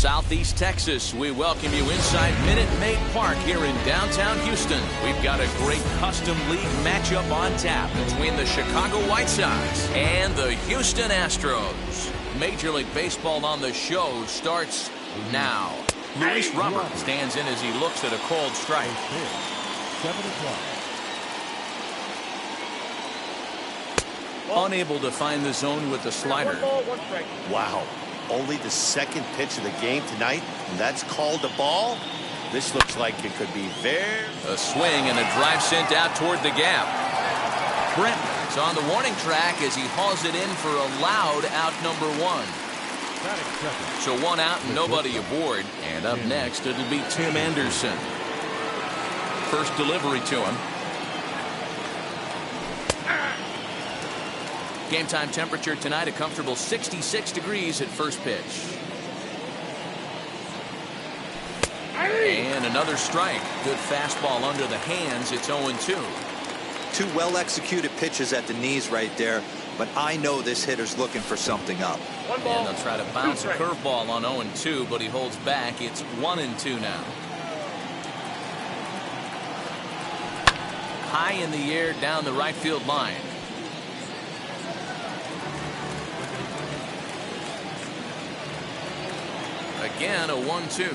Southeast Texas. We welcome you inside Minute Maid Park here in downtown Houston. We've got a great custom league matchup on tap between the Chicago White Sox and the Houston Astros. Major League Baseball on the show starts now. Luis Robert stands in as he looks at a called strike. 7 o'clock. Unable to find the zone with the slider. Wow. Only the second pitch of the game tonight, and that's called a ball. This looks like it could be very... A swing and a drive sent out toward the gap. Brentman's on the warning track as he hauls it in for a loud out number 1. So 1 out and nobody aboard. And up next, it'll be Tim Anderson. First delivery to him. Game time temperature tonight, a comfortable 66 degrees at first pitch. And another strike. Good fastball under the hands. It's 0-2. 2 well-executed pitches at the knees right there, but I know this hitter's looking for something up. And they'll try to bounce a curveball on 0-2, but he holds back. It's 1-2 now. High in the air down the right field line. Again, a 1-2.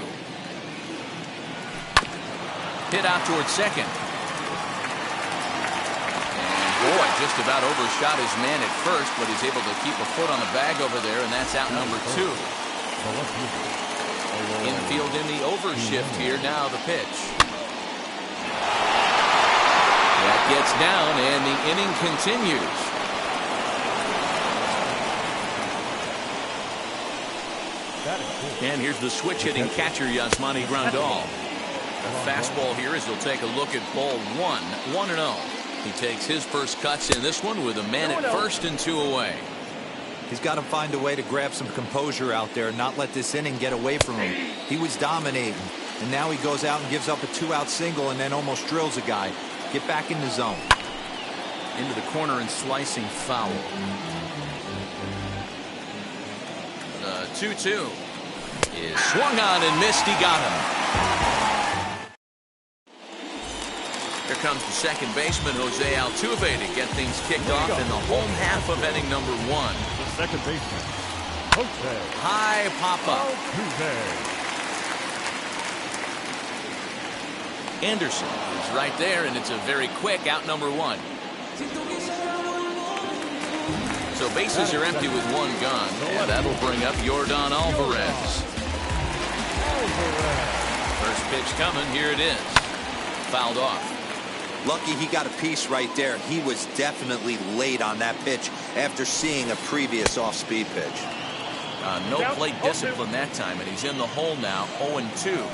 Hit out towards second. And boy, just about overshot his man at first, but he's able to keep a foot on the bag over there, and that's out number 2. Infield in the overshift here. Now the pitch. That gets down, and the inning continues. And here's the switch-hitting catcher, Yasmani Grandal. A fastball here as he'll take a look at ball 1. 1-0. He takes his first cuts in this one with a man at first and 2 away. He's got to find a way to grab some composure out there and not let this inning get away from him. He was dominating, and now he goes out and gives up a 2-out single and then almost drills a guy. Get back in the zone. Into the corner and slicing foul. 2-2 is swung on and missed. He got him. Here comes the second baseman, Jose Altuve, to get things kicked off in the home half of inning number 1. The second baseman, Jose. High pop-up. Anderson is right there, and it's a very quick out number 1. So bases are empty with 1 gone, and that'll bring up Yordan Alvarez. First pitch coming. Here it is. Fouled off. Lucky he got a piece right there. He was definitely late on that pitch after seeing a previous off-speed pitch. No plate discipline that time, and he's in the hole now. 0-2.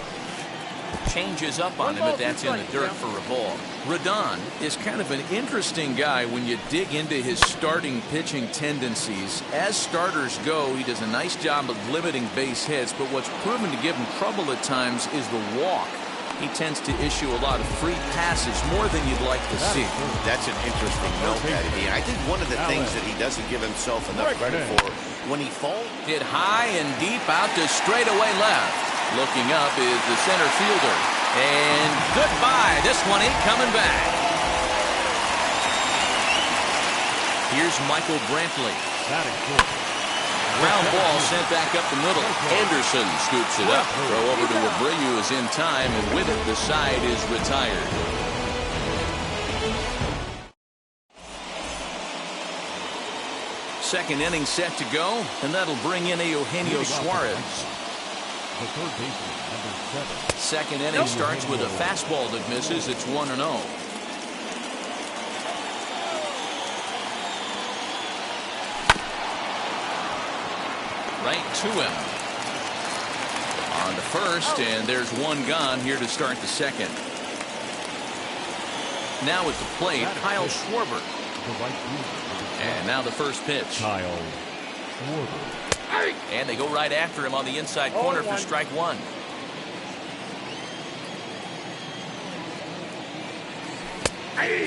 Changes up on him, but that's in the dirt for a ball. Rodon is kind of an interesting guy when you dig into his starting pitching tendencies. As starters go, he does a nice job of limiting base hits, but what's proven to give him trouble at times is the walk. He tends to issue a lot of free passes, more than you'd like to see. That's an interesting note, Eddie. I think one of the things that he doesn't give himself enough credit for when he falls. Hit high and deep out to straightaway left. Looking up is the center fielder. And goodbye. This one ain't coming back. Here's Michael Brantley. Ground ball sent back up the middle. Anderson scoops it up. Throw over to Abreu is in time, and with it, the side is retired. Second inning set to go, and that'll bring in Eugenio Suarez. The third baseman, number 7. Second inning starts with a fastball that misses. It's 1-0. Right to him. On to first, and there's 1 gone here to start the second. Now at the plate, Kyle Schwarber. And now the first pitch. Kyle Schwarber. And they go right after him on the inside corner for strike 1.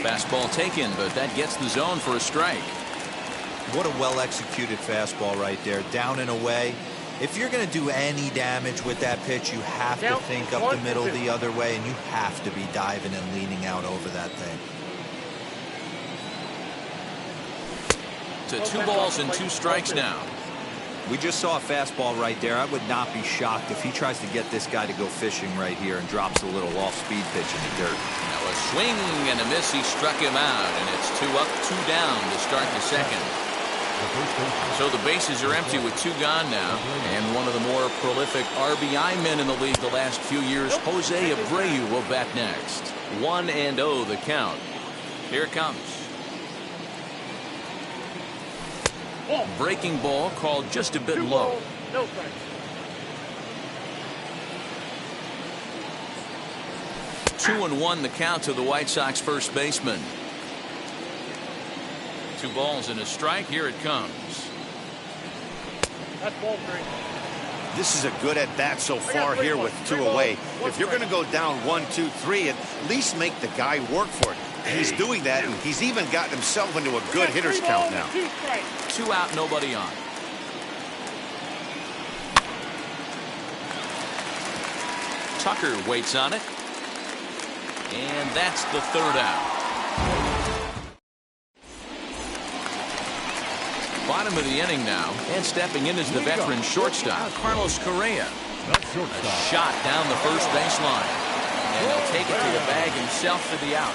Fastball taken, but that gets the zone for a strike. What a well-executed fastball right there. Down and away. If you're going to do any damage with that pitch, you have to think up the middle the other way, and you have to be diving and leaning out over that thing. To 2 balls and 2 strikes now. We just saw a fastball right there. I would not be shocked if he tries to get this guy to go fishing right here and drops a little off-speed pitch in the dirt. Now a swing and a miss. He struck him out, and it's 2 up, 2 down to start the second. So the bases are empty with 2 gone now. And one of the more prolific RBI men in the league the last few years, Jose Abreu, will bat next. 1-0 the count. Here it comes. Breaking ball called just a bit low. 2-1 the count to the White Sox first baseman. 2 balls and a strike. Here it comes. That's ball 3. This is a good at bat so far here with 2 away. If you're going to go down 1, 2, 3, at least make the guy work for it. He's doing that, and he's even gotten himself into a good hitter's count now. 2 out, nobody on. Tucker waits on it. And that's the 3rd out. Bottom of the inning now, and stepping in is the veteran shortstop, Carlos Correa. A shot down the first baseline. And he'll take it to the bag himself for the out.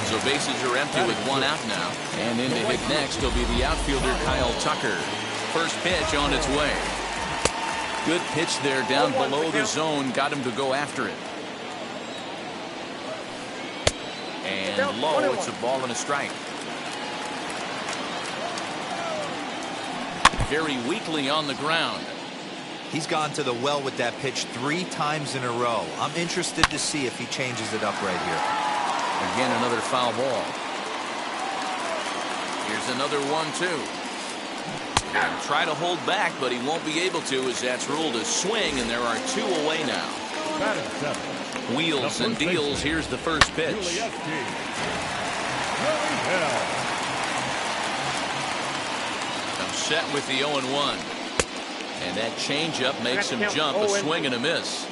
So bases are empty with 1 out now. And in to hit next will be the outfielder Kyle Tucker. First pitch on its way. Good pitch there down below the zone. Got him to go after it. And low, it's a ball and a strike. Very weakly on the ground. He's gone to the well with that pitch 3 times in a row. I'm interested to see if he changes it up right here. Again, another foul ball. Here's another 1-2. And try to hold back, but he won't be able to, as that's ruled a swing, and there are 2 away now. Wheels and deals. Here's the first pitch. I'm set with the 0-1. And that changeup makes him jump. A swing and a miss.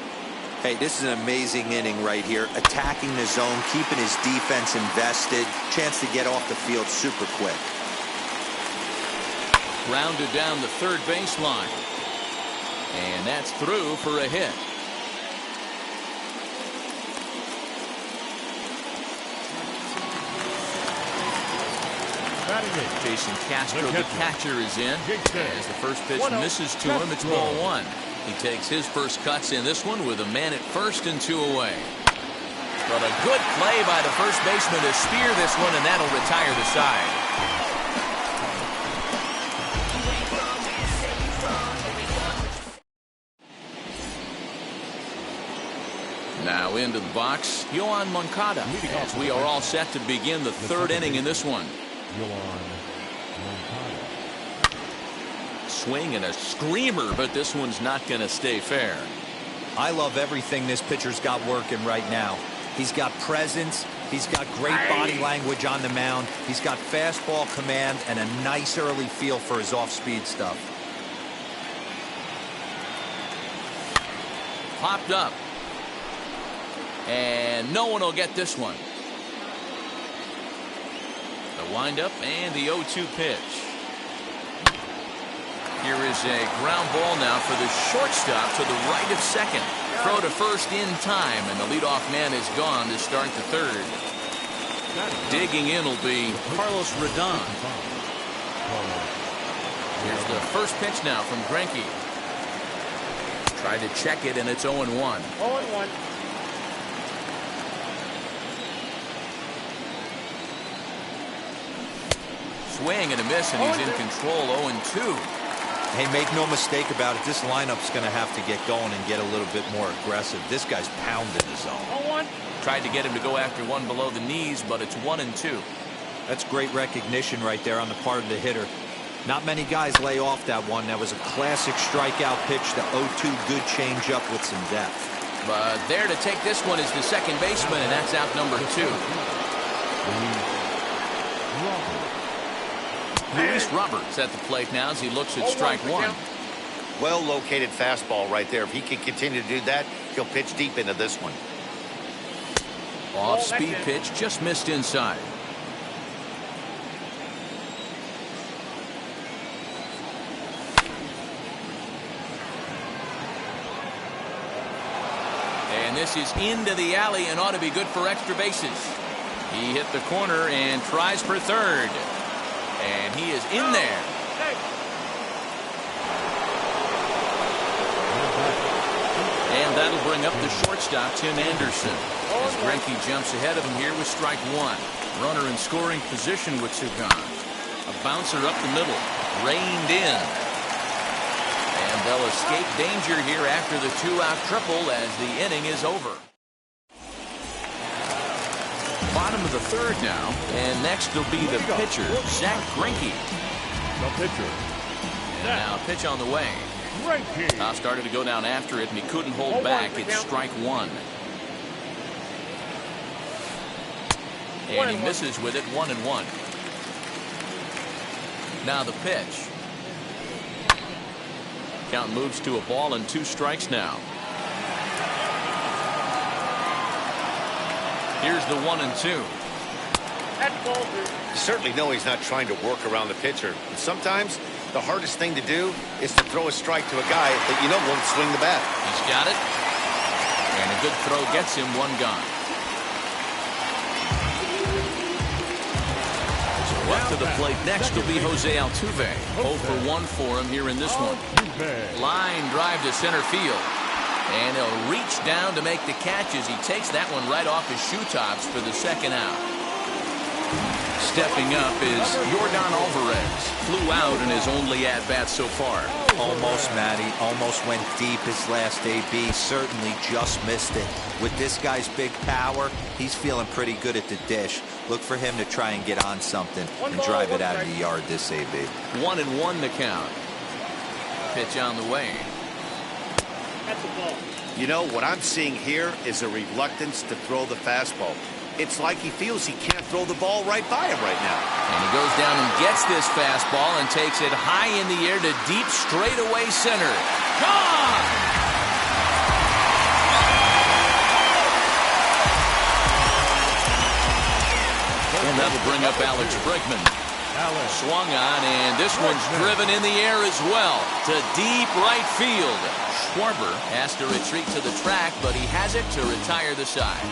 Hey, this is an amazing inning right here. Attacking the zone, keeping his defense invested. Chance to get off the field super quick. Grounded down the 3rd baseline. And that's through for a hit. Jason Castro, the catcher, is in. As the first pitch misses to him, it's ball 1. He takes his first cuts in this one with a man at first and 2 away. But a good play by the first baseman to spear this one, and that'll retire the side. Now into the box, Yoan Moncada, as we are all set to begin the 3rd inning in this one. Swing and a screamer, but this one's not going to stay fair. I love everything this pitcher's got working right now. He's got presence. He's got great body language on the mound. He's got fastball command and a nice early feel for his off-speed stuff. Popped up. And no one will get this one. The windup and the 0-2 pitch. Here is a ground ball now for the shortstop to the right of second. Throw to first in time, and the leadoff man is gone to start the 3rd. Digging in will be Carlos Rodon. Here's the first pitch now from Greinke. Tried to check it, and it's 0-1. 0-1. Swing and a miss, and he's in control. 0-2. Hey, make no mistake about it. This lineup's going to have to get going and get a little bit more aggressive. This guy's pounding the zone. 0-1. Tried to get him to go after one below the knees, but it's 1-2. That's great recognition right there on the part of the hitter. Not many guys lay off that one. That was a classic strikeout pitch. The 0-2 good changeup with some depth. But there to take this one is the second baseman, and that's out number 2. Luis Roberts at the plate now as he looks at strike one. Well-located fastball right there. If he can continue to do that, he'll pitch deep into this one. Off-speed pitch, just missed inside. And this is into the alley and ought to be good for extra bases. He hit the corner and tries for third. And he is in there. And that'll bring up the shortstop, Tim Anderson. As Greinke jumps ahead of him here with strike one. Runner in scoring position with two gone. A bouncer up the middle. Reined in. And they'll escape danger here after the two-out triple as the inning is over. Bottom of the third now. And next will be the pitcher, Zach Greinke. The pitcher. And now pitch on the way. Started to go down after it, and he couldn't hold back. It's strike one. And he misses with it, 1-1. Now the pitch. Count moves to a ball and 2 strikes now. Here's the 1-2. You certainly know he's not trying to work around the pitcher. But sometimes the hardest thing to do is to throw a strike to a guy that you know won't swing the bat. He's got it. And a good throw gets him, 1 gone. So up to the plate next will be Jose Altuve. 0 for 1 for him here in this one. Line drive to center field. And he'll reach down to make the catch as he takes that one right off his shoe tops for the second out. Stepping up is Yordan Alvarez. Flew out in his only at-bat so far. Almost, Matty. Almost went deep his last AB. Certainly just missed it. With this guy's big power, he's feeling pretty good at the dish. Look for him to try and get on something and drive it out of the yard this AB. 1-1 the count. Pitch on the way. You know, what I'm seeing here is a reluctance to throw the fastball. It's like he feels he can't throw the ball right by him right now. And he goes down and gets this fastball and takes it high in the air to deep straightaway center. Gone! And that'll bring up Alex Bregman. Swung on, and this one's driven in the air as well to deep right field. Schwarber has to retreat to the track, but he has it to retire the side.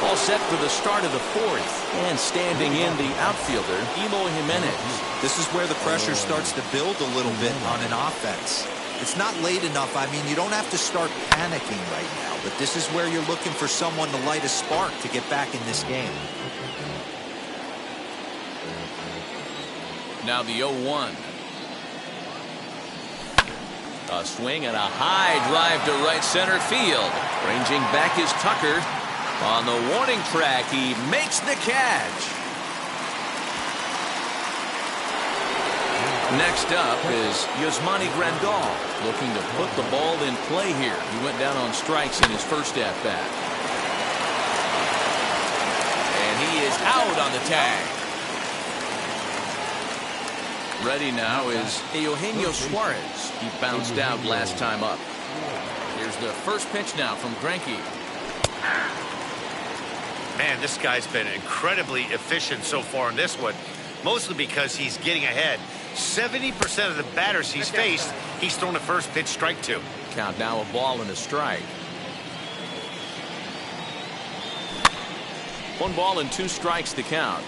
All set for the start of the fourth. And standing in the outfielder, Eloy Jimenez. This is where the pressure starts to build a little bit on an offense. It's not late enough. I mean, you don't have to start panicking right now, but this is where you're looking for someone to light a spark to get back in this game. Now the 0-1. A swing and a high drive to right center field. Ranging back is Tucker. On the warning track, he makes the catch. Next up is Yasmani Grandal, looking to put the ball in play here. He went down on strikes in his first at-bat. And he is out on the tag. Ready now is Eugenio Suarez. He bounced out last time up. Here's the first pitch now from Greinke. Man, this guy's been incredibly efficient so far in this one, mostly because he's getting ahead. 70% of the batters he's faced, he's thrown a first pitch strike to. Count now, a ball and a strike. 1 ball and 2 strikes to count.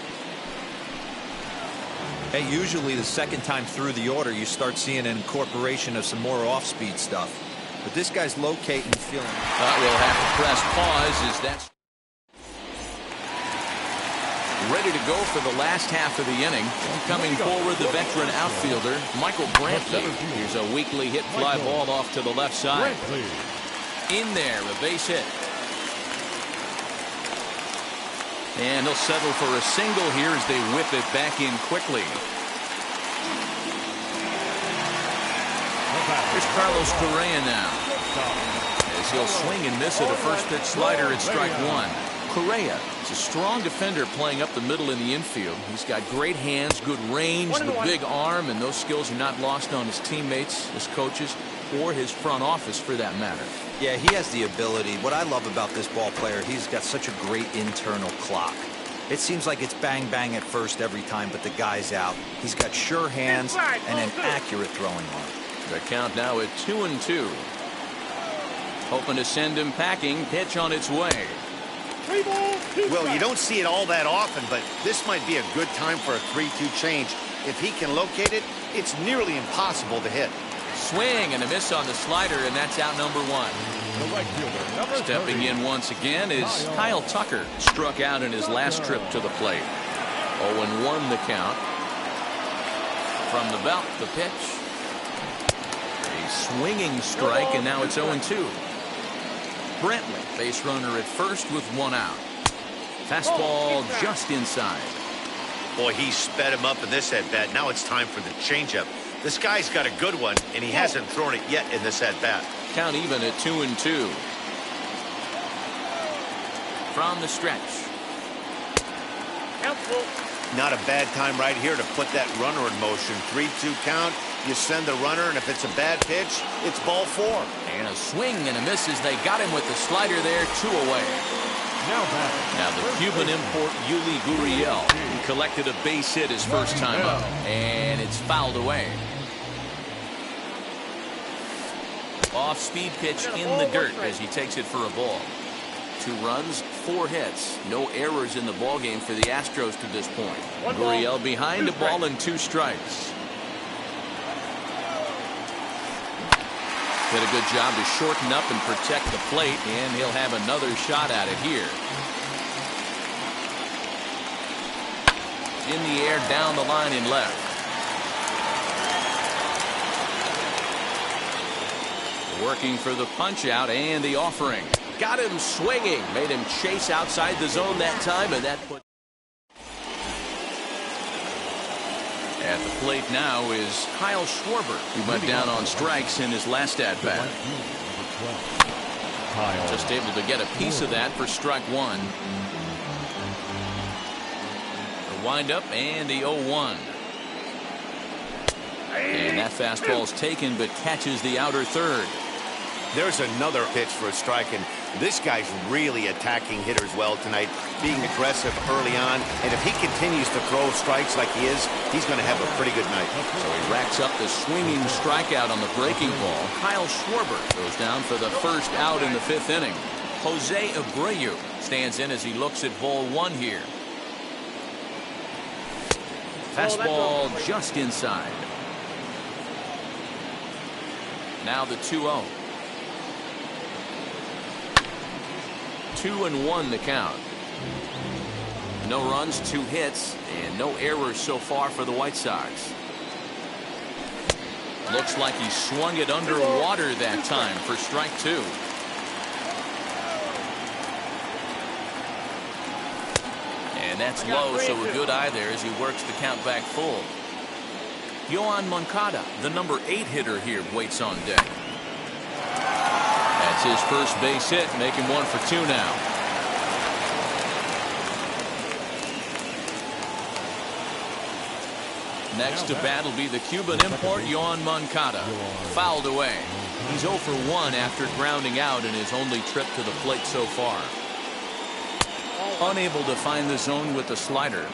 Hey, usually the second time through the order, you start seeing an incorporation of some more off-speed stuff. But this guy's locating, feeling. But we'll have to press pause as that's ready to go for the last half of the inning. Coming forward, the veteran outfielder, Michael Brantley. Here's a weakly hit fly ball off to the left side. In there, a base hit. And he'll settle for a single here as they whip it back in quickly. Here's Carlos Correa now. As he'll swing and miss at a first pitch slider at strike 1. Correa is a strong defender playing up the middle in the infield. He's got great hands, good range, the big arm, and those skills are not lost on his teammates, his coaches, or his front office for that matter. Yeah, he has the ability. What I love about this ball player, he's got such a great internal clock. It seems like it's bang bang at first every time, but the guy's out. He's got sure hands and an accurate throwing arm. The count now at 2-2. Hoping to send him packing. Pitch on its way. Well, you don't see it all that often, but this might be a good time for a 3-2 change. If he can locate it, it's nearly impossible to hit. Swing and a miss on the slider, and that's out number 1. The right fielder, number 30. Stepping in once again is Kyle Tucker. Struck out in his last trip to the plate. 0-1 the count. From the belt, the pitch. A swinging strike, and now it's 0-2. Brantley, base runner at first with 1 out. Fastball just inside. Boy, he sped him up in this at-bat. Now it's time for the changeup. This guy's got a good one, and he hasn't thrown it yet in this at-bat. Count even at 2-2. From the stretch. Not a bad time right here to put that runner in motion. 3-2 count. You send the runner, and if it's a bad pitch, it's ball 4. And a swing and a miss as they got him with the slider there, 2 away. Now the Cuban import Yuli Gurriel. He collected a base hit his first time up, and it's fouled away. Off-speed pitch in the dirt as he takes it for a ball. 2 runs, 4 hits. No errors in the ballgame for the Astros to this point. Gurriel behind a ball and 2 strikes. Did a good job to shorten up and protect the plate, and he'll have another shot at it here. In the air, down the line in left. Working for the punch out and the offering. Got him swinging. Made him chase outside the zone that time, and that put. At the plate now is Kyle Schwarber. He went down on strikes in his last at-bat. Just able to get a piece of that for strike 1. The windup and the 0-1. And that fastball's taken but catches the outer third. There's another pitch for a strike, and this guy's really attacking hitters well tonight, being aggressive early on, and if he continues to throw strikes like he is, he's going to have a pretty good night. So he racks up the swinging strikeout on the breaking ball. Kyle Schwarber goes down for the first out in the 5th inning. Jose Abreu stands in as he looks at ball 1 here. Fastball just inside. Now the 2-0. 2-1 the count. No runs, 2 hits, and no errors so far for the White Sox. Looks like he swung it underwater that time for strike 2. And that's low, so a good eye there as he works the count back full. Yoan Moncada, the number 8 hitter here, waits on deck. That's his first base hit, making 1 for 2 now. Next to bat will be the Cuban import, Yoan Moncada. Fouled away. He's 0 for 1 after grounding out in his only trip to the plate so far. Unable to find the zone with the slider.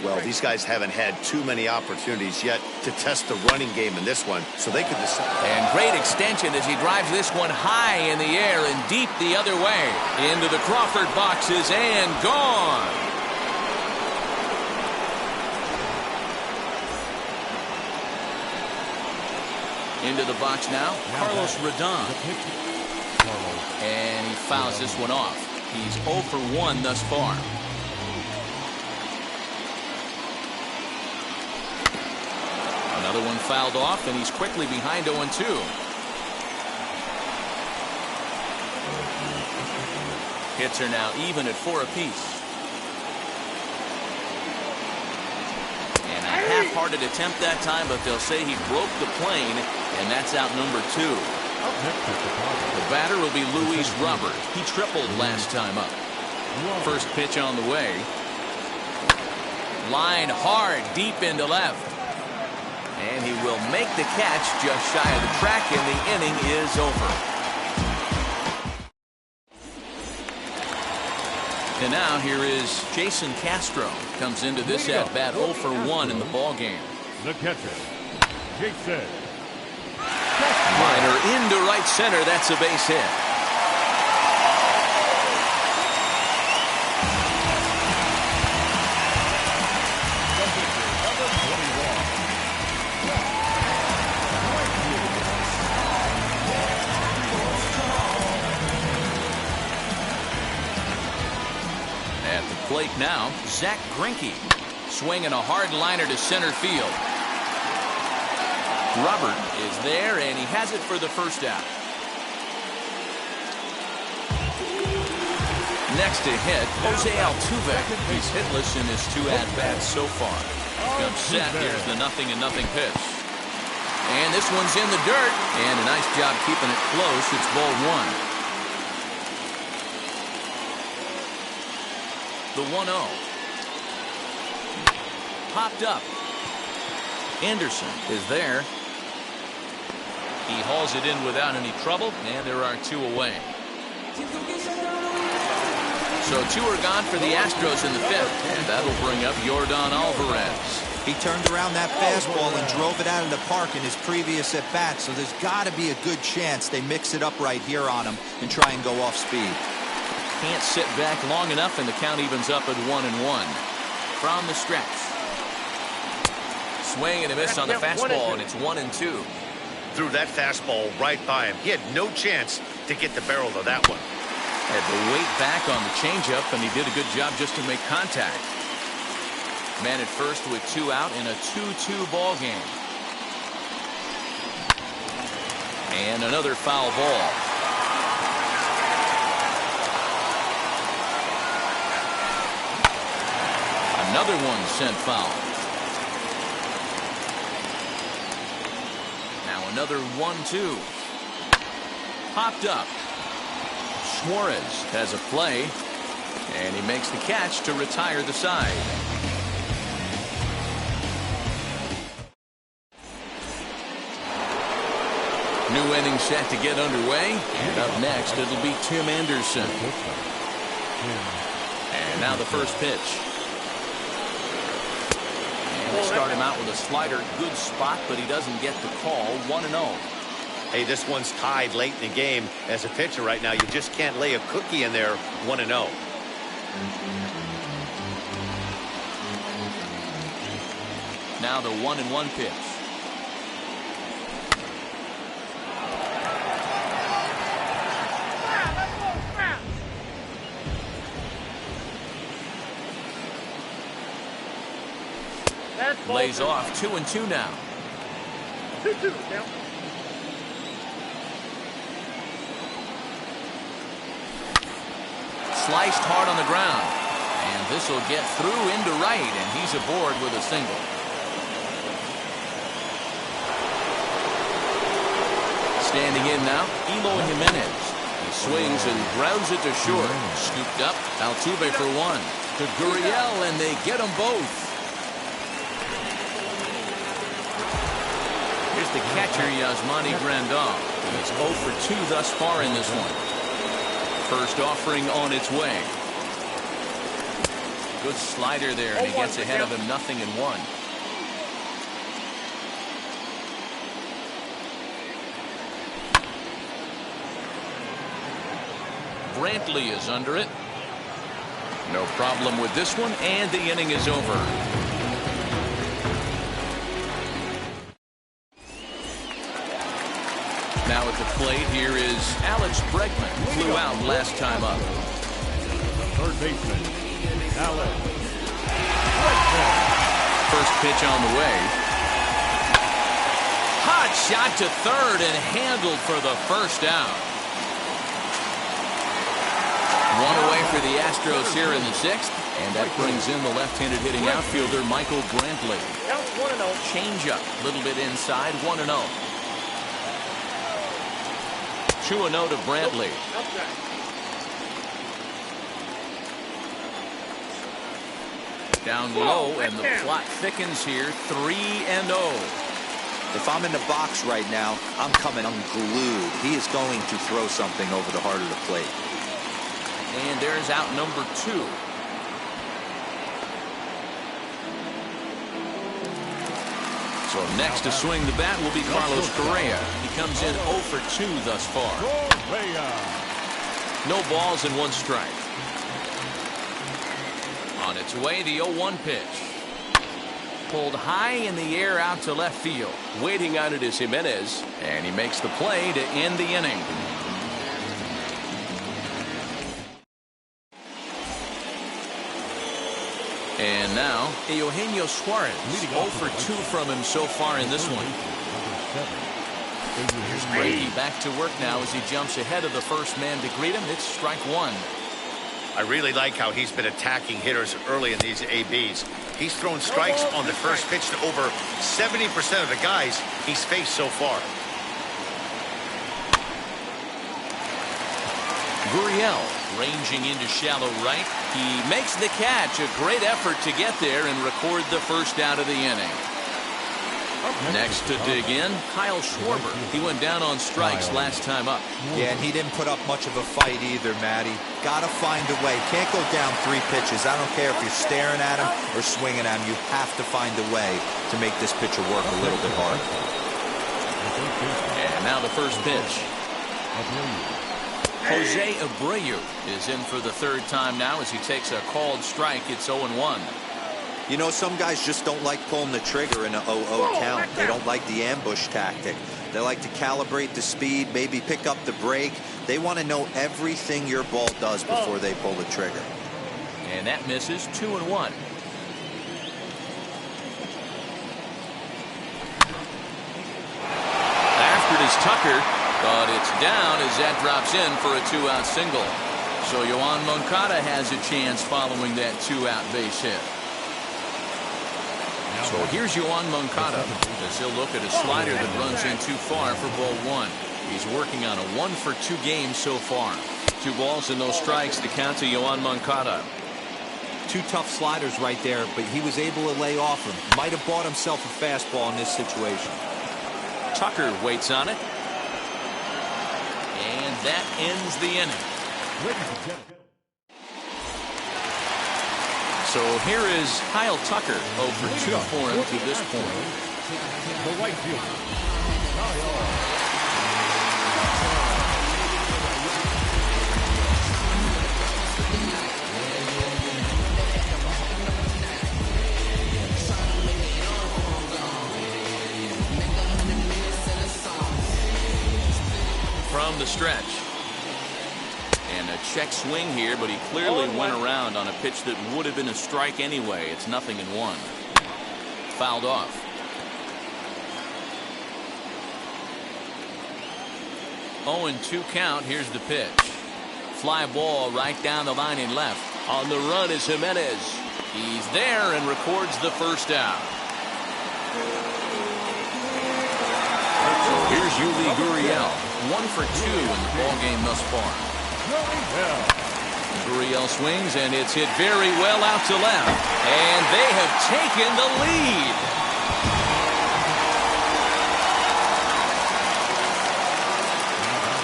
Well, these guys haven't had too many opportunities yet to test the running game in this one, so they could decide. And great extension as he drives this one high in the air and deep the other way. Into the Crawford boxes and gone. Into the box now, Carlos Rodon. And he fouls this one off. He's 0 for 1 thus far. Another one fouled off, and he's quickly behind 0-2. Hits are now even at 4 apiece. And a half-hearted attempt that time, but they'll say he broke the plane, and that's out number 2. The batter will be Luis Robert. He tripled last time up. First pitch on the way. Line hard, deep into left. And he will make the catch just shy of the track, and the inning is over. And now here is Jason Castro. Comes into this at-bat 0 for 1 in the ballgame. The catcher, Jason. Liner into right center. That's a base hit. At the plate now, Zach Greinke swinging a hard liner to center field. Robert is there, and he has it for the first out. Next to hit, Jose Altuve. He's hitless in his 2 at-bats so far. Comes set. Here's the 0-0 pitch. And this one's in the dirt. And a nice job keeping it close. It's ball 1. The 1-0. Popped up. Anderson is there. He hauls it in without any trouble, and there are 2 away. So 2 are gone for the Astros in the 5th, and that'll bring up Yordan Alvarez. He turned around that fastball and drove it out of the park in his previous at-bat, so there's got to be a good chance they mix it up right here on him and try and go off speed. Can't sit back long enough, and the count evens up at 1-1. From the stretch. Swing and a miss on the fastball, and it's 1-2. Threw that fastball right by him. He had no chance to get the barrel of that one. Had to wait back on the changeup, and he did a good job just to make contact. Man at first with 2 out in a 2-2 ball game. And another foul ball. Another one sent foul. Another 1-2. Popped up. Suarez has a play, and he makes the catch to retire the side. New inning set to get underway, and up next it'll be Tim Anderson. And now the first pitch. They start him out with a slider. Good spot, but he doesn't get the call. 1-0. Hey, this one's tied late in the game. As a pitcher right now, you just can't lay a cookie in there. 1-0. Now the 1-1 pitch. Lays off. 2-2 now. 2-2 now. Sliced hard on the ground, and this will get through into right, and he's aboard with a single. Standing in now, Eloy Jimenez. He swings and grounds it to short. Scooped up. Altuve for 1. To Gurriel, and they get them both. Here's the catcher, Yasmani Grandal. He's 0 for 2 thus far in this one. First offering on its way. Good slider there, and he gets ahead of him. 0-1. Brantley is under it. No problem with this one, and the inning is over. Now at the plate, here is Alex Bregman. Flew out last time up. Third baseman, Alex. First pitch on the way. Hot shot to third and handled for the first out. One away for the Astros here in the 6th, and that brings in the left-handed hitting outfielder Michael Brantley. Count 1-0. Change up, a little bit inside, 1-0. 2-0 to Brantley. Down low, and the plot thickens here. 3-0. If I'm in the box right now, I'm coming unglued. He is going to throw something over the heart of the plate. And there's out number 2. So next to swing the bat will be Carlos Correa. He comes in 0 for 2 thus far. No balls and 1 strike. On its way, the 0-1 pitch. Pulled high in the air out to left field. Waiting on it is Jimenez, and he makes the play to end the inning. And now, Eugenio Suarez, 0 for 2 from him so far in this one. Here's Brady back to work now as he jumps ahead of the first man to greet him. It's strike 1. I really like how he's been attacking hitters early in these ABs. He's thrown strikes on the first pitch to over 70% of the guys he's faced so far. Gurriel ranging into shallow right. He makes the catch. A great effort to get there and record the first out of the inning. Next to dig in, Kyle Schwarber. He went down on strikes last time up. Yeah, and he didn't put up much of a fight either, Matty. Got to find a way. Can't go down 3 pitches. I don't care if you're staring at him or swinging at him. You have to find a way to make this pitcher work a little bit hard. And now the first pitch. Jose Abreu is in for the 3rd time now as he takes a called strike. It's 0-1. You know, some guys just don't like pulling the trigger in an 0-0 count. They don't like the ambush tactic. They like to calibrate the speed, maybe pick up the break. They want to know everything your ball does before they pull the trigger. And that misses. 2-1. After it is Tucker, but it's down as that drops in for a 2-out single. So Yoan Moncada has a chance following that 2-out base hit. So here's Yoan Moncada as he'll look at a slider that runs in too far for ball 1. He's working on a 1 for 2 game so far. 2 balls and no strikes to count to Yoan Moncada. 2 tough sliders right there, but he was able to lay off him. Might have bought himself a fastball in this situation. Tucker waits on it. And that ends the inning. So here is Kyle Tucker, 0 for 2 for him to this point. The right fielder. From the stretch. And a check swing here, but he clearly went around on a pitch that would have been a strike anyway. It's 0-1. Fouled off. Oh, and 2 count. Here's the pitch. Fly ball right down the line in left. On the run is Jimenez. He's there and records the first out. So here's Yuli Gurriel. 1 for 2 in the ball game thus far. Gurriel swings, and it's hit very well out to left. And they have taken the lead.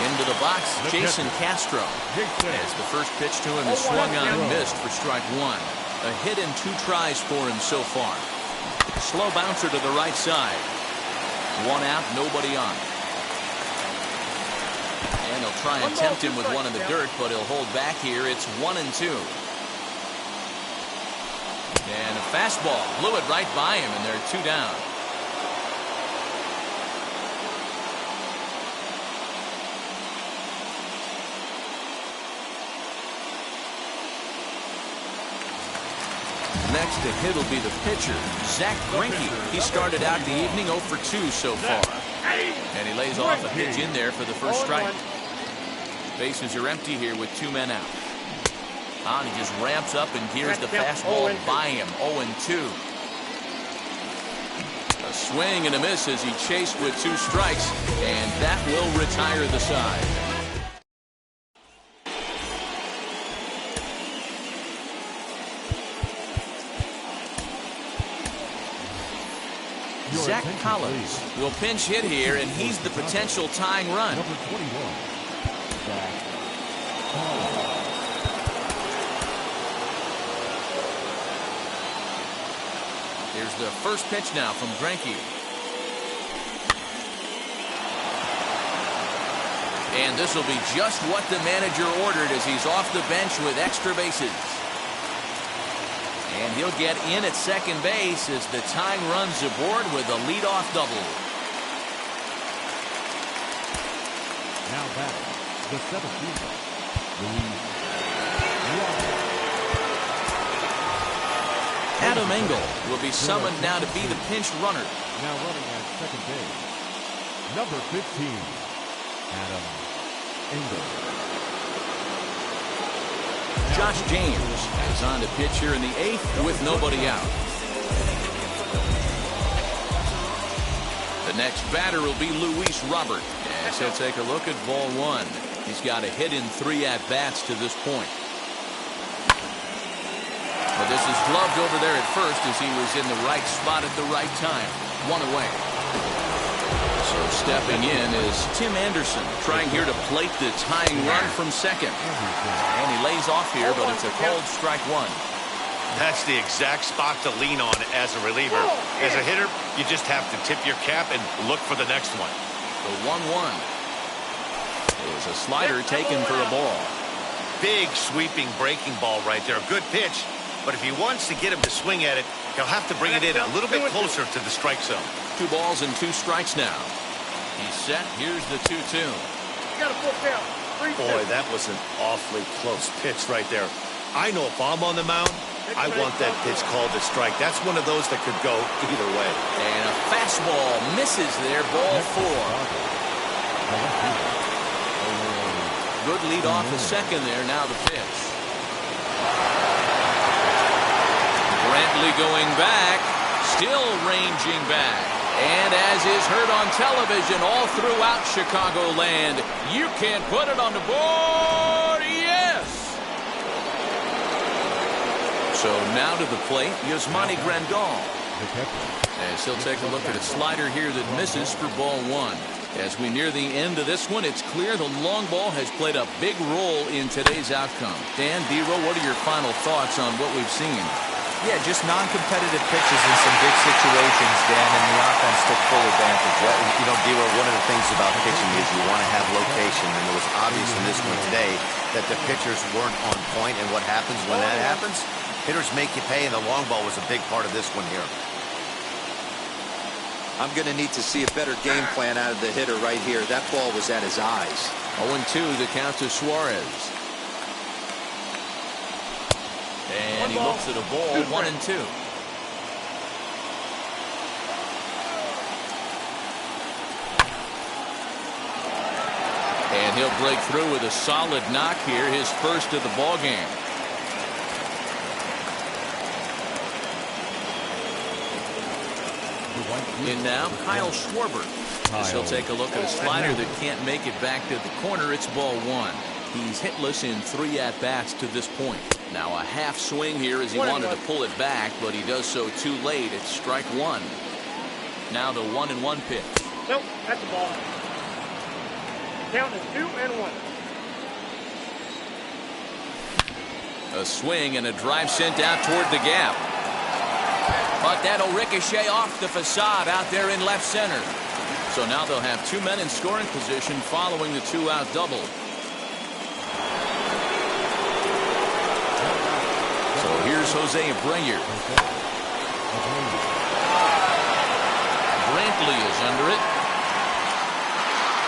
Into the box, Jason Castro. As the first pitch to him is swung on and missed for strike 1. A hit and 2 tries for him so far. Slow bouncer to the right side. 1 out, nobody on. And he'll try and tempt him with 1 in the dirt, but he'll hold back here. It's 1-2. And a fastball blew it right by him, and they're 2 down. Next to hit will be the pitcher, Zach Greinke. He started out the evening 0 for 2 so far. And he lays off a pitch in there for the first strike. Bases are empty here with 2 men out. He just ramps up and gears the fastball by him. 0-2. A swing and a miss as he chased with 2 strikes, and that will retire the side. Zach Collins will pinch hit here, and he's the potential tying run. Number 21. Zach Collins. Here's the first pitch now from Greinke. And this will be just what the manager ordered as he's off the bench with extra bases. And he'll get in at second base as the tying runs aboard with a leadoff double. Now batting, the 17th. Adam Engel will be summoned now to be the pinch runner. Now running at second base, number 15, Adam Engel. Josh James is on to pitch here in the 8th with nobody out. The next batter will be Luis Robert. As he'll take a look at ball 1. He's got a hit in 3 at-bats to this point. But this is gloved over there at first as he was in the right spot at the right time. 1 away. So stepping in is Tim Anderson, trying here to plate the tying run from second. And he lays off here, but it's a called strike 1. That's the exact spot to lean on as a reliever. As a hitter, you just have to tip your cap and look for the next one. The 1-1 is a slider taken for a ball. Big sweeping breaking ball right there. Good pitch. But if he wants to get him to swing at it, he'll have to bring it in a little bit closer to the strike zone. 2 balls and 2 strikes now. He's set. Here's the 2-2. You got a full count. 3-2. Boy, that was an awfully close pitch right there. I know if I'm on the mound, I want that pitch called a strike. That's one of those that could go either way. And a fastball misses there. Ball 4. Good lead off the second there. Now the pitch. Brantley going back, still ranging back. And as is heard on television all throughout Chicagoland, you can't put it on the board. Yes! So now to the plate, Yasmani Grandal. As he'll take a look at a slider here that misses for ball 1. As we near the end of this one, it's clear the long ball has played a big role in today's outcome. Dan, D-Row, what are your final thoughts on what we've seen? Yeah, just non-competitive pitches in some big situations, Dan, and the offense took full advantage. Well, you know, D-Row, one of the things about pitching is you want to have location, and it was obvious in this one today that the pitchers weren't on point, and what happens when that happens? Hitters make you pay, and the long ball was a big part of this one here. I'm going to need to see a better game plan out of the hitter right here. That ball was at his eyes. 0-2, the count to Suarez. And he looks at a ball, 1-2. And he'll break through with a solid knock here, his first of the ball game. In now, Kyle Schwarber. As he'll take a look at a slider that can't make it back to the corner. It's ball 1. He's hitless in 3 at-bats to this point. Now a half swing here as he wanted to pull it back, but he does so too late. It's strike 1. Now the 1-1 pitch. Nope, that's the ball. Count is 2-1. A swing and a drive sent out toward the gap. But that'll ricochet off the facade out there in left center. So now they'll have 2 men in scoring position following the 2-out double. So here's Jose Abreu. Brantley is under it.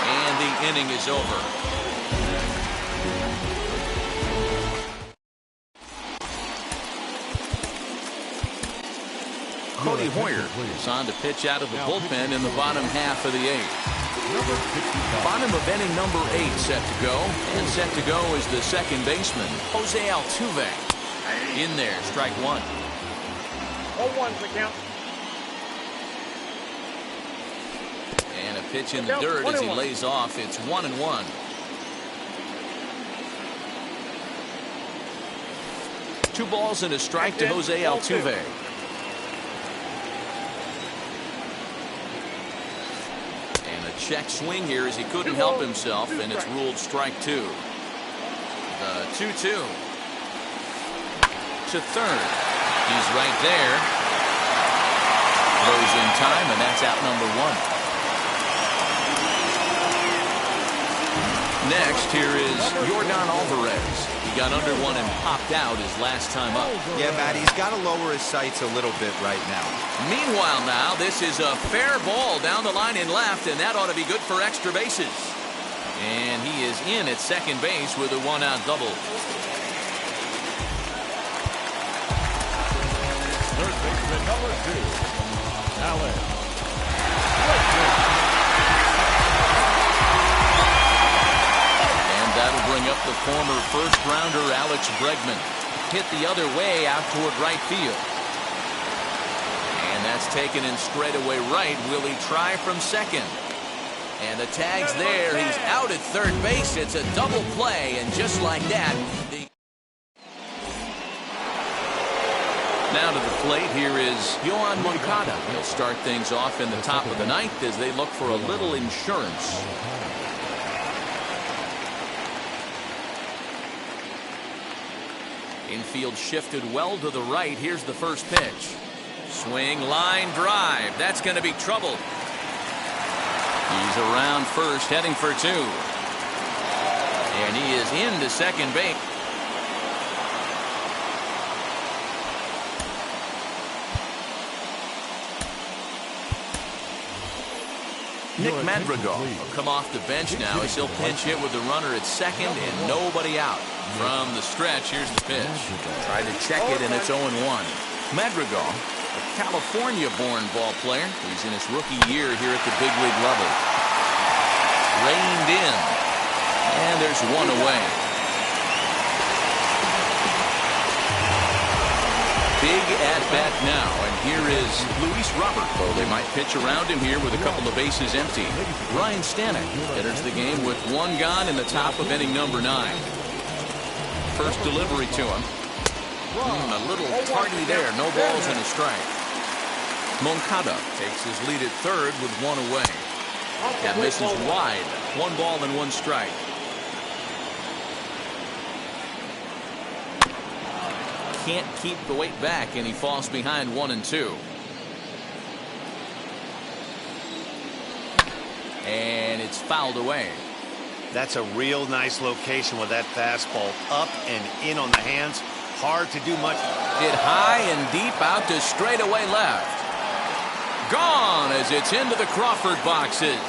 And the inning is over. Cody Hoyer is on to pitch out of the bullpen in the bottom half of the 8th. Bottom of inning number 8 set to go. And set to go is the second baseman, Jose Altuve. In there, strike 1. 0-1's the count. And a pitch in the dirt as he lays off. It's 1-1. Two balls and a strike to Jose Altuve. check swing here as he couldn't help himself, and it's ruled strike 2. The 2-2 to third. He's right there. Throws in time, and that's out number 1. Next, here is Jordan Alvarez. He got under one and popped out his last time up. Yeah, Matt, he's got to lower his sights a little bit right now. Meanwhile now, this is a fair ball down the line in left, and that ought to be good for extra bases. And he is in at second base with a 1-out double. Third baseman number 2, Alex. That'll bring up the former first-rounder Alex Bregman. Hit the other way out toward right field. And that's taken in straightaway right. Will he try from second? And the tag's there. He's out at third base. It's a double play, and just like that, Now to the plate, here is Yoan Moncada. He'll start things off in the top of the ninth as they look for a little insurance. Infield shifted well to the right. Here's the first pitch. Swing, line, drive. That's going to be trouble. He's around first, heading for 2. And he is into second base. Nick Madrigal will come off the bench now as he'll pinch hit with the runner at second and nobody out. From the stretch, here's the pitch. Tried to check it, and it's 0-1. Madrigal, a California-born ball player. He's in his rookie year here at the big league level. Reined in, and there's one away. Big at-bat now, and here is Luis Robert. Well, they might pitch around him here with a couple of bases empty. Ryan Stanek enters the game with 1 gone in the top of inning number 9. First delivery to him. A little tardy there. No balls and a strike. Moncada takes his lead at third with 1 away. That misses wide. 1 ball and 1 strike. Can't keep the weight back, and he falls behind 1-2. And it's fouled away. That's a real nice location with that fastball up and in on the hands. Hard to do much. Hit high and deep out to straightaway left. Gone as it's into the Crawford boxes.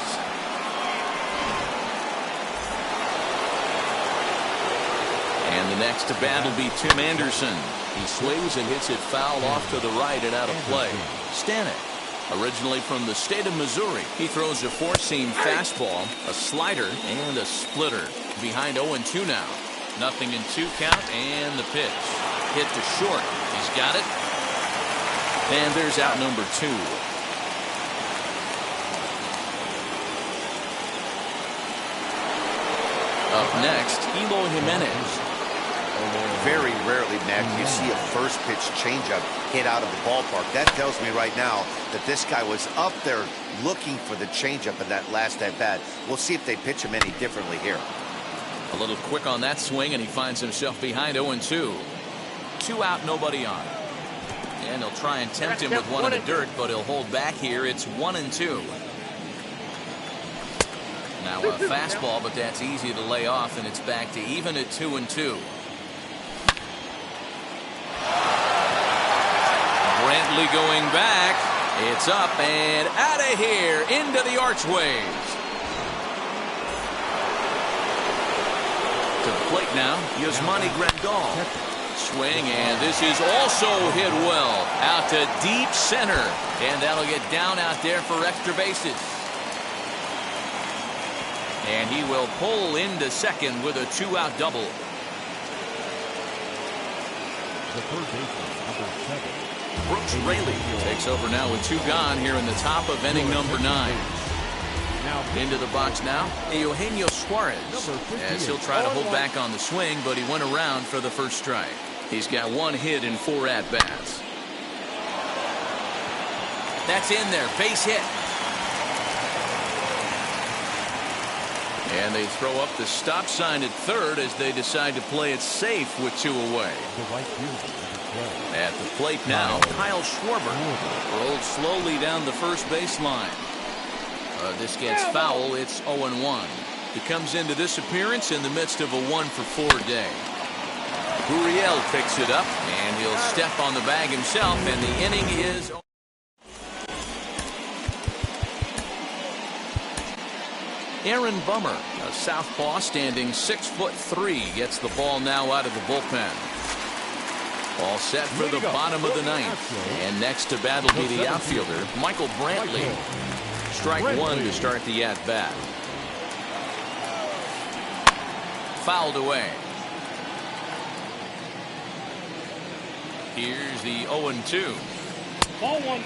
And the next to bat will be Tim Anderson. He swings and hits it foul off to the right and out of play. Stanek, originally from the state of Missouri, he throws a four-seam fastball, a slider, and a splitter. Behind 0-2 now. 0-2 count, and the pitch. Hit to short. He's got it. And there's out number 2. Up next, Eloy Jimenez. Very rarely, Mac, you see a first pitch changeup hit out of the ballpark. That tells me right now that this guy was up there looking for the changeup in that last at bat. We'll see if they pitch him any differently here. A little quick on that swing, and he finds himself behind 0-2. 2 out, nobody on. And he'll try and tempt him with one in the dirt, but he'll hold back here. It's 1-2. Now a fastball, but that's easy to lay off, and it's back to even at 2-2. Brantley going back. It's up and out of here into the archways. To the plate now, Yasmani Grandal. Swing, and this is also hit well out to deep center, and that'll get down out there for extra bases. And he will pull into second with a 2-out double. The third baseman, number 7. Brooks Raley takes over now with 2 gone here in the top of inning number 9. Into the box now, Eugenio Suarez, as he'll try to hold back on the swing, but he went around for the first strike. He's got 1 hit in 4 at-bats. That's in there, base hit. And they throw up the stop sign at third as they decide to play it safe with 2 away. The right fielder is at play. At the plate now, Kyle Schwarber rolls slowly down the first baseline. This gets foul. It's 0-1. He comes into this appearance in the midst of a 1-for-4 day. Gurriel picks it up, and he'll step on the bag himself, and the inning is... Aaron Bummer, a southpaw standing 6'3", gets the ball now out of the bullpen. All set for the bottom of the ninth. And next to bat will be the outfielder, Michael Brantley. Strike 1 to start the at-bat. Fouled away. Here's the 0-2. Ball 1.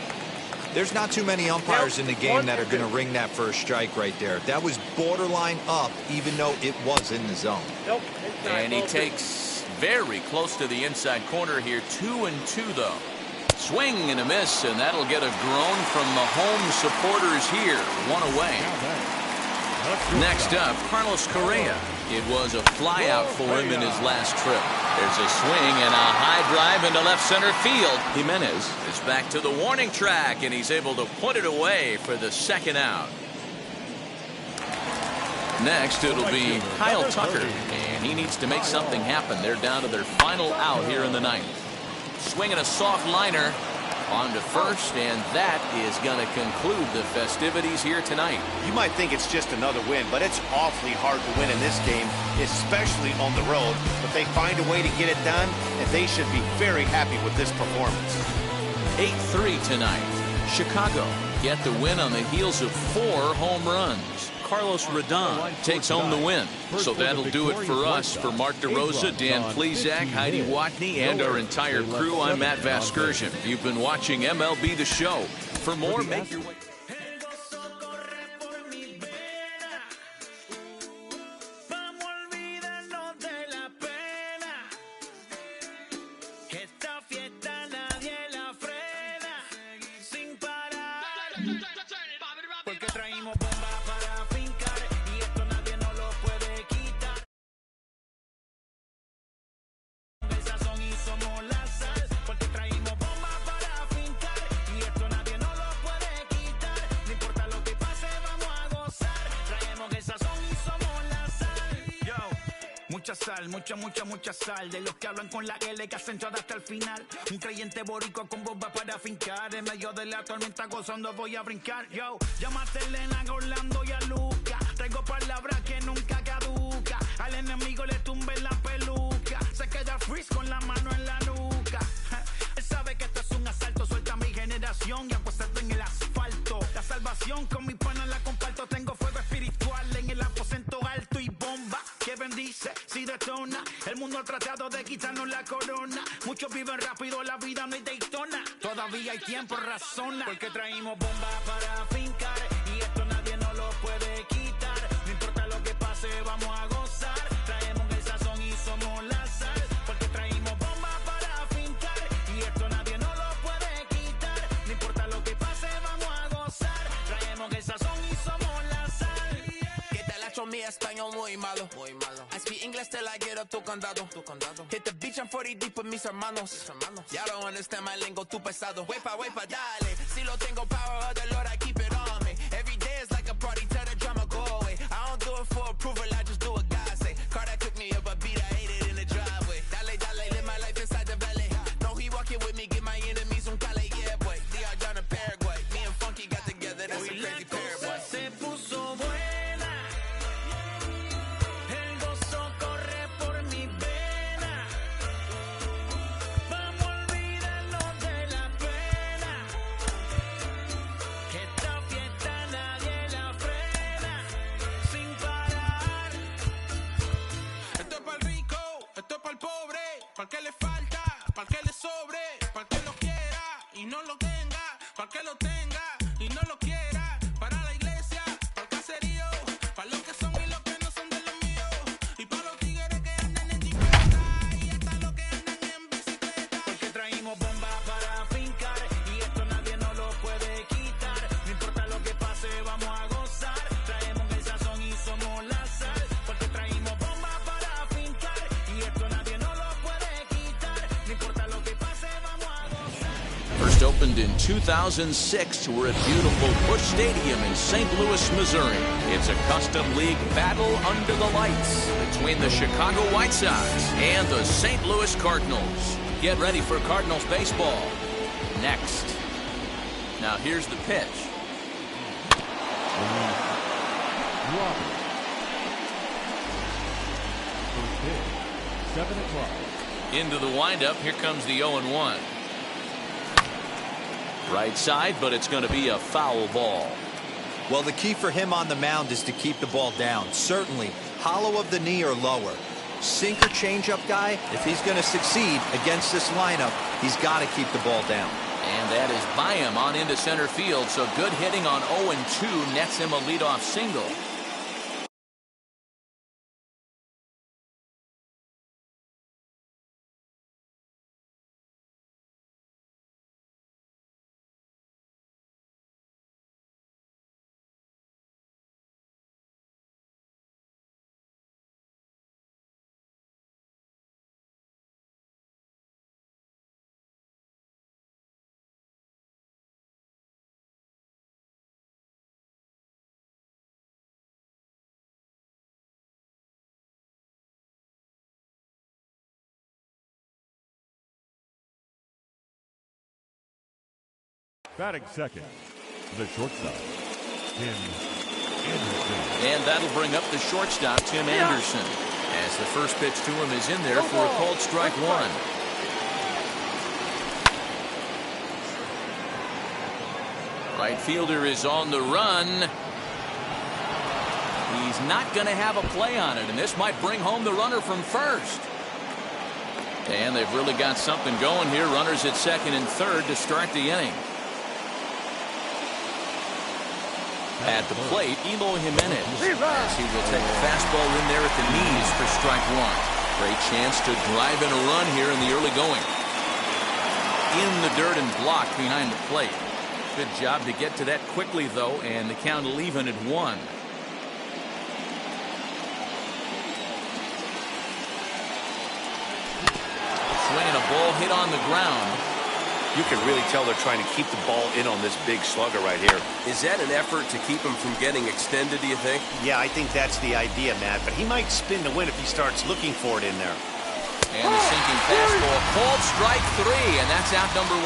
There's not too many umpires in the game that are going to ring that first strike right there. That was borderline up, even though it was in the zone. And he takes very close to the inside corner here. 2-2 though. Swing and a miss, and that'll get a groan from the home supporters here. 1 away. Next up, Carlos Correa. It was a flyout for him in his last trip. There's a swing and a high drive into left center field. Jimenez is back to the warning track, and he's able to put it away for the second out. Next, it'll be Kyle Tucker, and he needs to make something happen. They're down to their final out here in the ninth. Swinging a soft liner on to first, and that is going to conclude the festivities here tonight. You might think it's just another win, but it's awfully hard to win in this game, especially on the road. But they find a way to get it done, and they should be very happy with this performance. 8-3 tonight. Chicago get the win on the heels of 4 home runs. Carlos Rodon takes home the win. So that'll do it for us. For Mark DeRosa, Dan Plesac, Heidi Watney, and our entire crew, I'm Matt Vasgersian. You've been watching MLB The Show. For more, make your way. Mucha sal. De los que hablan con la L que hacen todo hasta el final. Un creyente boricua con bomba para fincar. En medio de la tormenta gozando voy a brincar. Yo, llámate a Elena, a Orlando y a Luca. Traigo palabras que nunca caduca. Al enemigo le tumbe la peluca. Se queda freeze con la mano en la nuca. Él sabe que esto es un asalto. Suelta mi generación y apuéstate en el asfalto. La salvación con mi pana la comparto. Tengo fuego espiritual en el aposento alto y bomba que bendice si detona. El mundo ha tratado de quitarnos la corona. Muchos viven rápido, la vida no hay Daytona. Todavía hay tiempo, razona. Porque traímos bombas para fincar. Y esto nadie nos lo puede quitar. No importa lo que pase, vamos a gozar. Traemos el sazón y somos la sal. Porque traímos bombas para fincar. Y esto nadie nos lo puede quitar. No importa lo que pase, vamos a gozar. Traemos el sazón y somos la sal. Que te la echo mi español muy malo. I speak English till I get up tu condado. Hit the beach and 40 deep with mis hermanos. Ya don't understand my lingo, tu pesado. Wepa, dale. Si lo tengo power of the Lord, I keep it on me. Every day is like a party, tell the drama go away. I don't do it for approval, I just do what God say. Car that cooked me up a beat, I ate it in the driveway. Dale, live my life inside the valley. No, he walking with me, get my enemies un cale, yeah, boy. DR down in Paraguay. Me and Funky got together, that's a crazy pair, boy. Se puso buena. El gozo corre por mi vena. Vamos a olvidarnos de la pena. Que esta fiesta nadie la frena. Sin parar. Esto es para el rico, esto es para el pobre. Para el que le falta, para el que le sobre. Para el que lo quiera y no lo tenga. Para el que lo tenga y no lo quiera. Para la iglesia, para el caserío. Para los que son y los que no son de los míos. Y para los tigres que andan en jipeta. Y hasta los que andan en bicicleta. Porque traímos bombas para fincar. Y esto nadie nos lo puede quitar. No importa lo que pase, vamos a gozar. Traemos el sazón y somos la sal. opened in 2006. We're at beautiful Busch Stadium in St. Louis, Missouri. It's a custom league battle under the lights between the Chicago White Sox and the St. Louis Cardinals. Get ready for Cardinals baseball next. Now here's the pitch. Roberts. First pitch, 7 o'clock. Into the windup. Here comes the 0-1. Right side, but it's going to be a foul ball. Well, the key for him on the mound is to keep the ball down. Certainly, hollow of the knee or lower. Sinker changeup guy, if he's going to succeed against this lineup, he's got to keep the ball down. And that is by him on into center field. So good hitting on 0-2 nets him a leadoff single. Batting second, the shortstop, Tim Anderson. And that'll bring up the shortstop, Tim Anderson, as the first pitch to him is in there for a called strike one. Right fielder is on the run. He's not going to have a play on it, and this might bring home the runner from first. And they've really got something going here. Runners at second and third to start the inning. At the plate, Eloy Jimenez, as he will take a fastball in there at the knees for strike one. Great chance to drive in a run here in the early going. In the dirt and blocked behind the plate. Good job to get to that quickly, though, and the count will even at 1. Swinging a ball hit on the ground. You can really tell they're trying to keep the ball in on this big slugger right here. Is that an effort to keep him from getting extended, do you think? Yeah, I think that's the idea, Matt. But he might spin to win if he starts looking for it in there. And the sinking fastball called strike 3, and that's out number 1.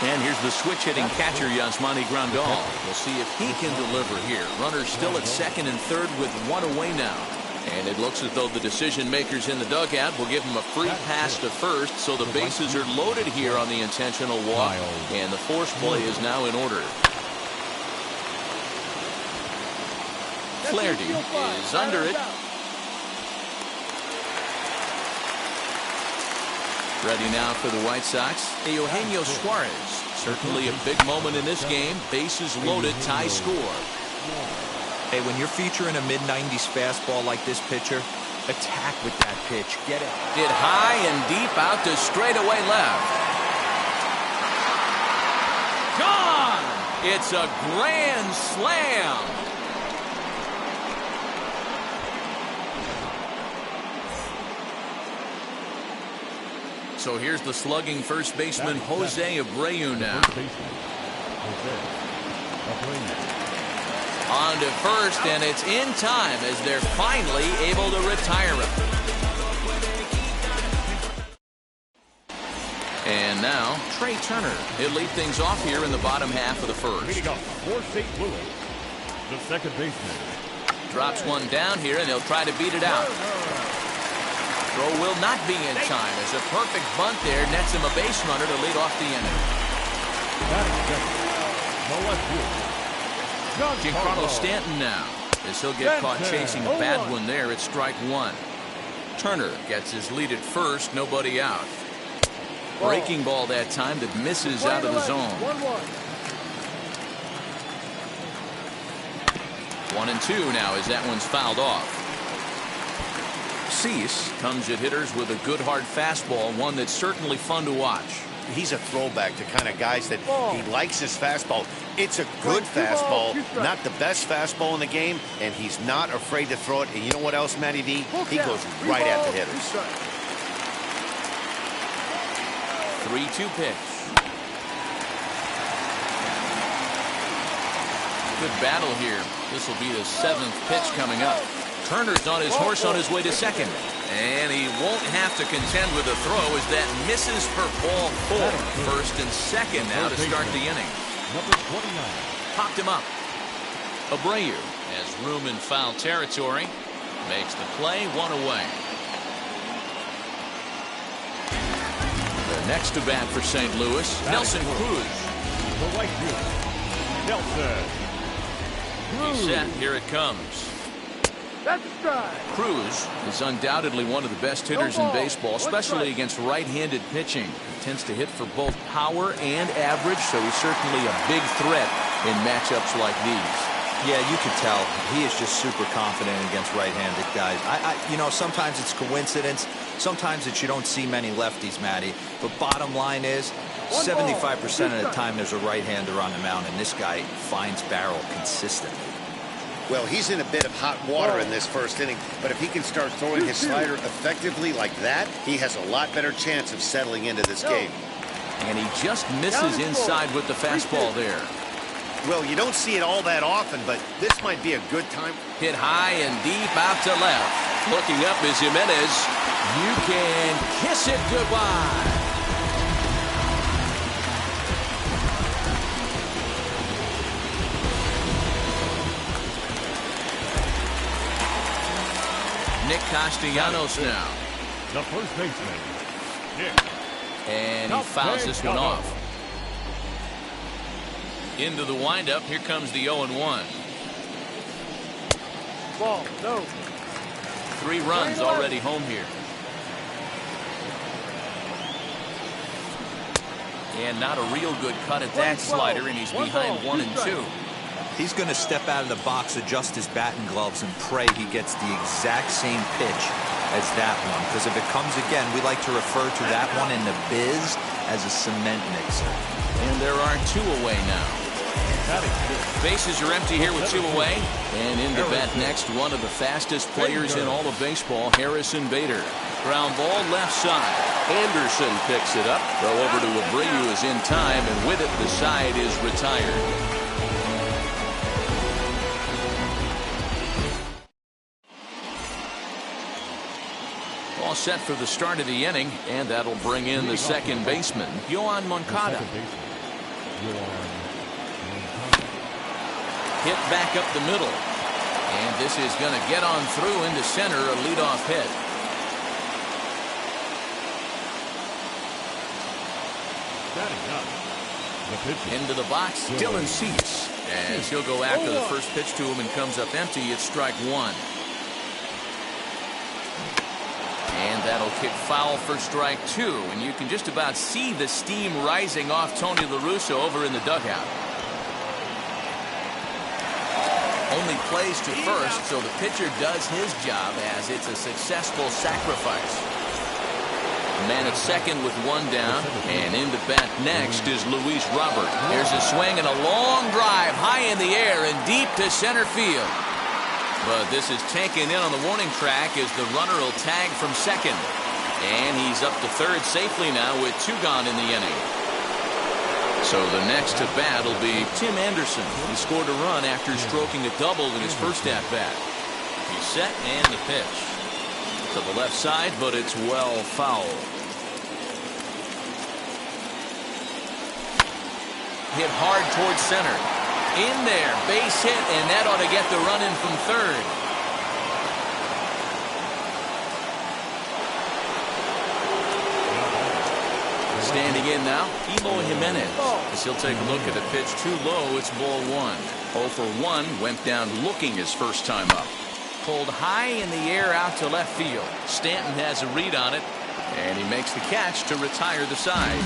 And here's the switch-hitting catcher, Yasmani Grandal. We'll see if he can deliver here. Runners still at second and third with 1 away now. And it looks as though the decision makers in the dugout will give him a free pass to first, so the bases are loaded here on the intentional walk, and the force play is now in order. Flaherty is under it. Ready now for the White Sox, Eugenio Suarez. Certainly a big moment in this game. Bases loaded, tie score. Hey, when you're featuring a mid-90s fastball like this pitcher, attack with that pitch. Get it. Hit high and deep out to straightaway left. Gone! It's a grand slam. So here's the slugging first baseman, Jose Abreu now. On to first, and it's in time as they're finally able to retire him. And now, Trey Turner. He'll lead things off here in the bottom half of the first. Leading up for St. Louis, the second baseman. Drops one down here, and he'll try to beat it out. Throw will not be in time as a perfect bunt there nets him a base runner to lead off the inning. The left fielder, Giancarlo Stanton now, as he'll get caught chasing a bad one there at strike 1. Turner gets his lead at first, nobody out. Breaking ball that time that misses out of the zone. 1-2 now as that one's fouled off. Cease comes at hitters with a good hard fastball, one that's certainly fun to watch. He's a throwback to kind of guys that he likes his fastball. It's a good fastball, not the best fastball in the game, and he's not afraid to throw it. And you know what else, Matty D? He goes right at the hitters. 3-2 pitch. Good battle here. This will be the 7th pitch coming up. Turner's on his horse on his way to second. And he won't have to contend with a throw as that misses for ball 4. First and second now to start the inning. Number 29. Popped him up. Abreu has room in foul territory. Makes the play, 1 away. The next to bat for St. Louis, Nelson Cruz. The right fielder, Nelson. He's set. Here it comes. That's a strike. Cruz is undoubtedly one of the best hitters in baseball, especially against right-handed pitching. He tends to hit for both power and average, so he's certainly a big threat in matchups like these. Yeah, you can tell. He is just super confident against right-handed guys. You know, sometimes it's coincidence. Sometimes it's you don't see many lefties, Matty. But bottom line is, 75% of the time there's a right-hander on the mound, and this guy finds barrel consistently. Well, he's in a bit of hot water in this first inning, but if he can start throwing his slider effectively like that, he has a lot better chance of settling into this game. And he just misses inside with the fastball there. Well, you don't see it all that often, but this might be a good time. Hit high and deep out to left. Looking up is Jimenez. You can kiss it goodbye. Nick Castellanos now. The first baseman, Nick. And he fouls this one off. Into the windup. Here comes the 0-1. Ball, no. 3 runs already home here. And not a real good cut at that slider, and he's behind 1-2. He's going to step out of the box, adjust his batting gloves, and pray he gets the exact same pitch as that one. Because if it comes again, we like to refer to that one in the biz as a cement mixer. And there are 2 away now. Bases are empty here with 2 away. And in to bat next, one of the fastest players in all of baseball, Harrison Bader. Ground ball left side. Anderson picks it up. Throw over to Abreu is in time, and with it, the side is retired. All set for the start of the inning, and that'll bring in the second baseman, Yoan Moncada. Hit back up the middle. And this is going to get on through into center, a leadoff hit. Into the box, Dylan Cease. As he'll go after the first pitch to him and comes up empty, it's strike 1. And that'll kick foul for strike 2. And you can just about see the steam rising off Tony La Russa over in the dugout. Only plays to first, so the pitcher does his job as it's a successful sacrifice. Man at second with 1 down, and in to bat next is Luis Robert. Here's a swing and a long drive high in the air and deep to center field. But this is taken in on the warning track as the runner will tag from second. And he's up to third safely now with 2 gone in the inning. So the next to bat will be Tim Anderson. He scored a run after stroking a double in his first at-bat. He's set and the pitch. To the left side, but it's well fouled. Hit hard towards center. In there, base hit, and that ought to get the run in from third. Standing in now, Eloy Jimenez. As he'll take a look at a pitch too low, it's ball 1. 0 for 1, went down looking his first time up. Pulled high in the air out to left field. Stanton has a read on it, and he makes the catch to retire the side.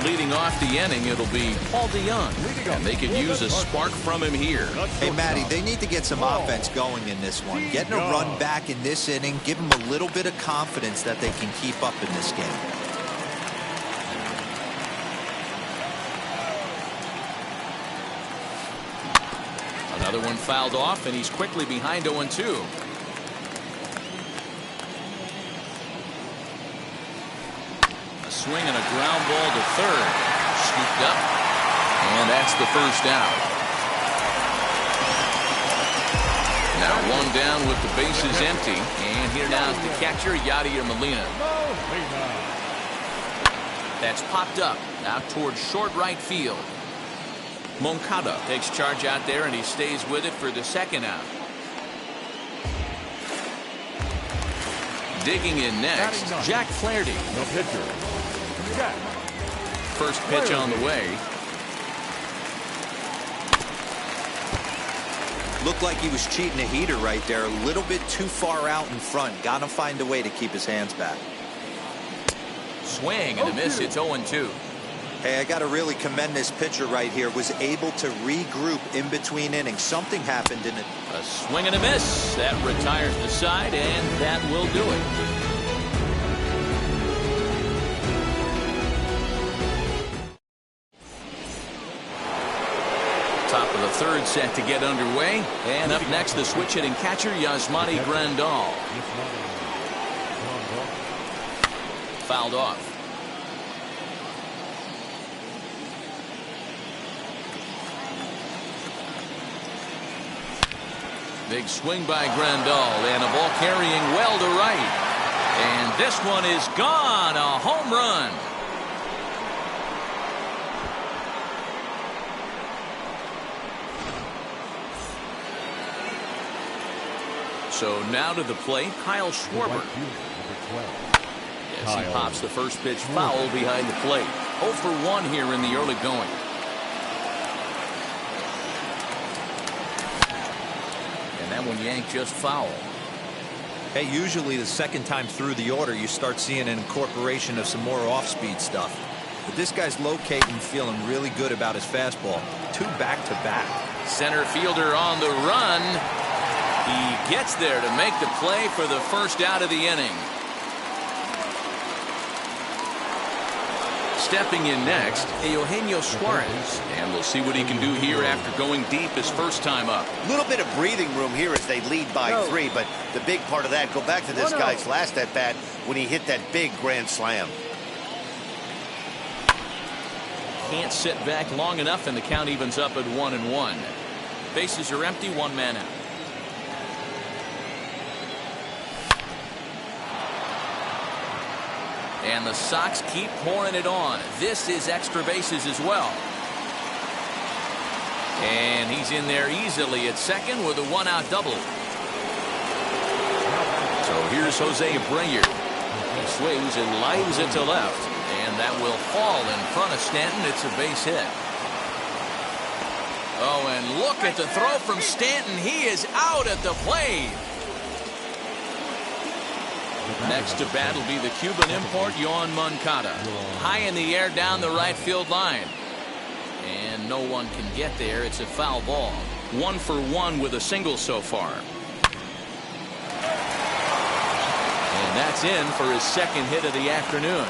Leading off the inning, it'll be Paul DeYoung, and they could use a spark from him here. Hey, Matty, they need to get some offense going in this one. Getting a run back in this inning, give them a little bit of confidence that they can keep up in this game. Another one fouled off, and he's quickly behind 0-2. A swing and a ground ball to third. Scooped up, and that's the first out. Now one down with the bases empty, and here now is the catcher, Yadier Molina. That's popped up out towards short right field. Moncada takes charge out there, and he stays with it for the second out. Digging in next, Jack Flaherty. No pitcher. Jack. First pitch on the way. Looked like he was cheating a heater right there. A little bit too far out in front. Got to find a way to keep his hands back. Swing and a miss. It's 0-2. Hey, I got to really commend this pitcher right here. Was able to regroup in between innings. Something happened in it. A swing and a miss. That retires the side, and that will do it. Top of the third set to get underway. And up next, the switch hitting catcher, Yasmani Grandal. Fouled off. Big swing by Grandal, and a ball carrying well to right. And this one is gone. A home run. So now to the plate, Kyle Schwarber. Yes, he pops the first pitch foul behind the plate. 0 for 1 here in the early going. And that one yanked just foul. Hey, usually the second time through the order, you start seeing an incorporation of some more off-speed stuff. But this guy's locating, feeling really good about his fastball. 2 back-to-back. Center fielder on the run. He gets there to make the play for the first out of the inning. Stepping in next, Eugenio Suarez. And we'll see what he can do here after going deep his first time up. A little bit of breathing room here as they lead by 3, but the big part of that, go back to this guy's last at-bat when he hit that big grand slam. Can't sit back long enough, and the count evens up at 1-1. Bases are empty, 1 man out. And the Sox keep pouring it on. This is extra bases as well. And he's in there easily at second with a 1-out double. So here's Jose Abreu. He swings and lines it to left. And that will fall in front of Stanton. It's a base hit. Oh, and look at the throw from Stanton. He is out at the plate. Next to bat will be the Cuban import, Yoan Moncada. High in the air down the right field line. And no one can get there. It's a foul ball. 1 for 1 with a single so far. And that's in for his second hit of the afternoon.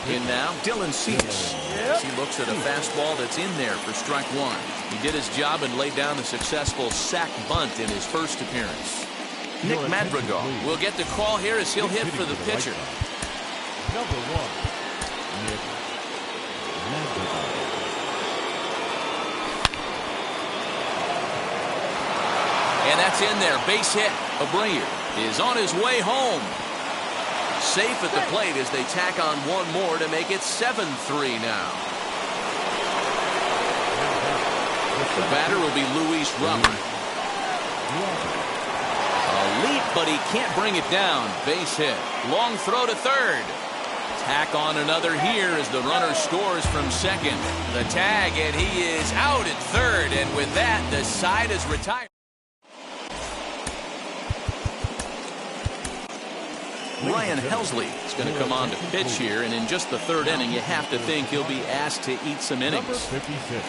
In now, Dylan Cease. As he looks at a fastball that's in there for strike 1. He did his job and laid down a successful sac bunt in his first appearance. Nick Madrigal will get the call here as he'll hit for the pitcher. Number 1, Nick Madrigal. And that's in there. Base hit. Abreu is on his way home. Safe at the plate as they tack on 1 more to make it 7-3 now. The batter will be Luis Robert. A leap, but he can't bring it down. Base hit. Long throw to third. Tack on another here as the runner scores from second. The tag, and he is out at third. And with that, the side is retired. Ryan Helsley is going to come on to pitch here, and in just the third inning, you have to think he'll be asked to eat some innings. Number 56.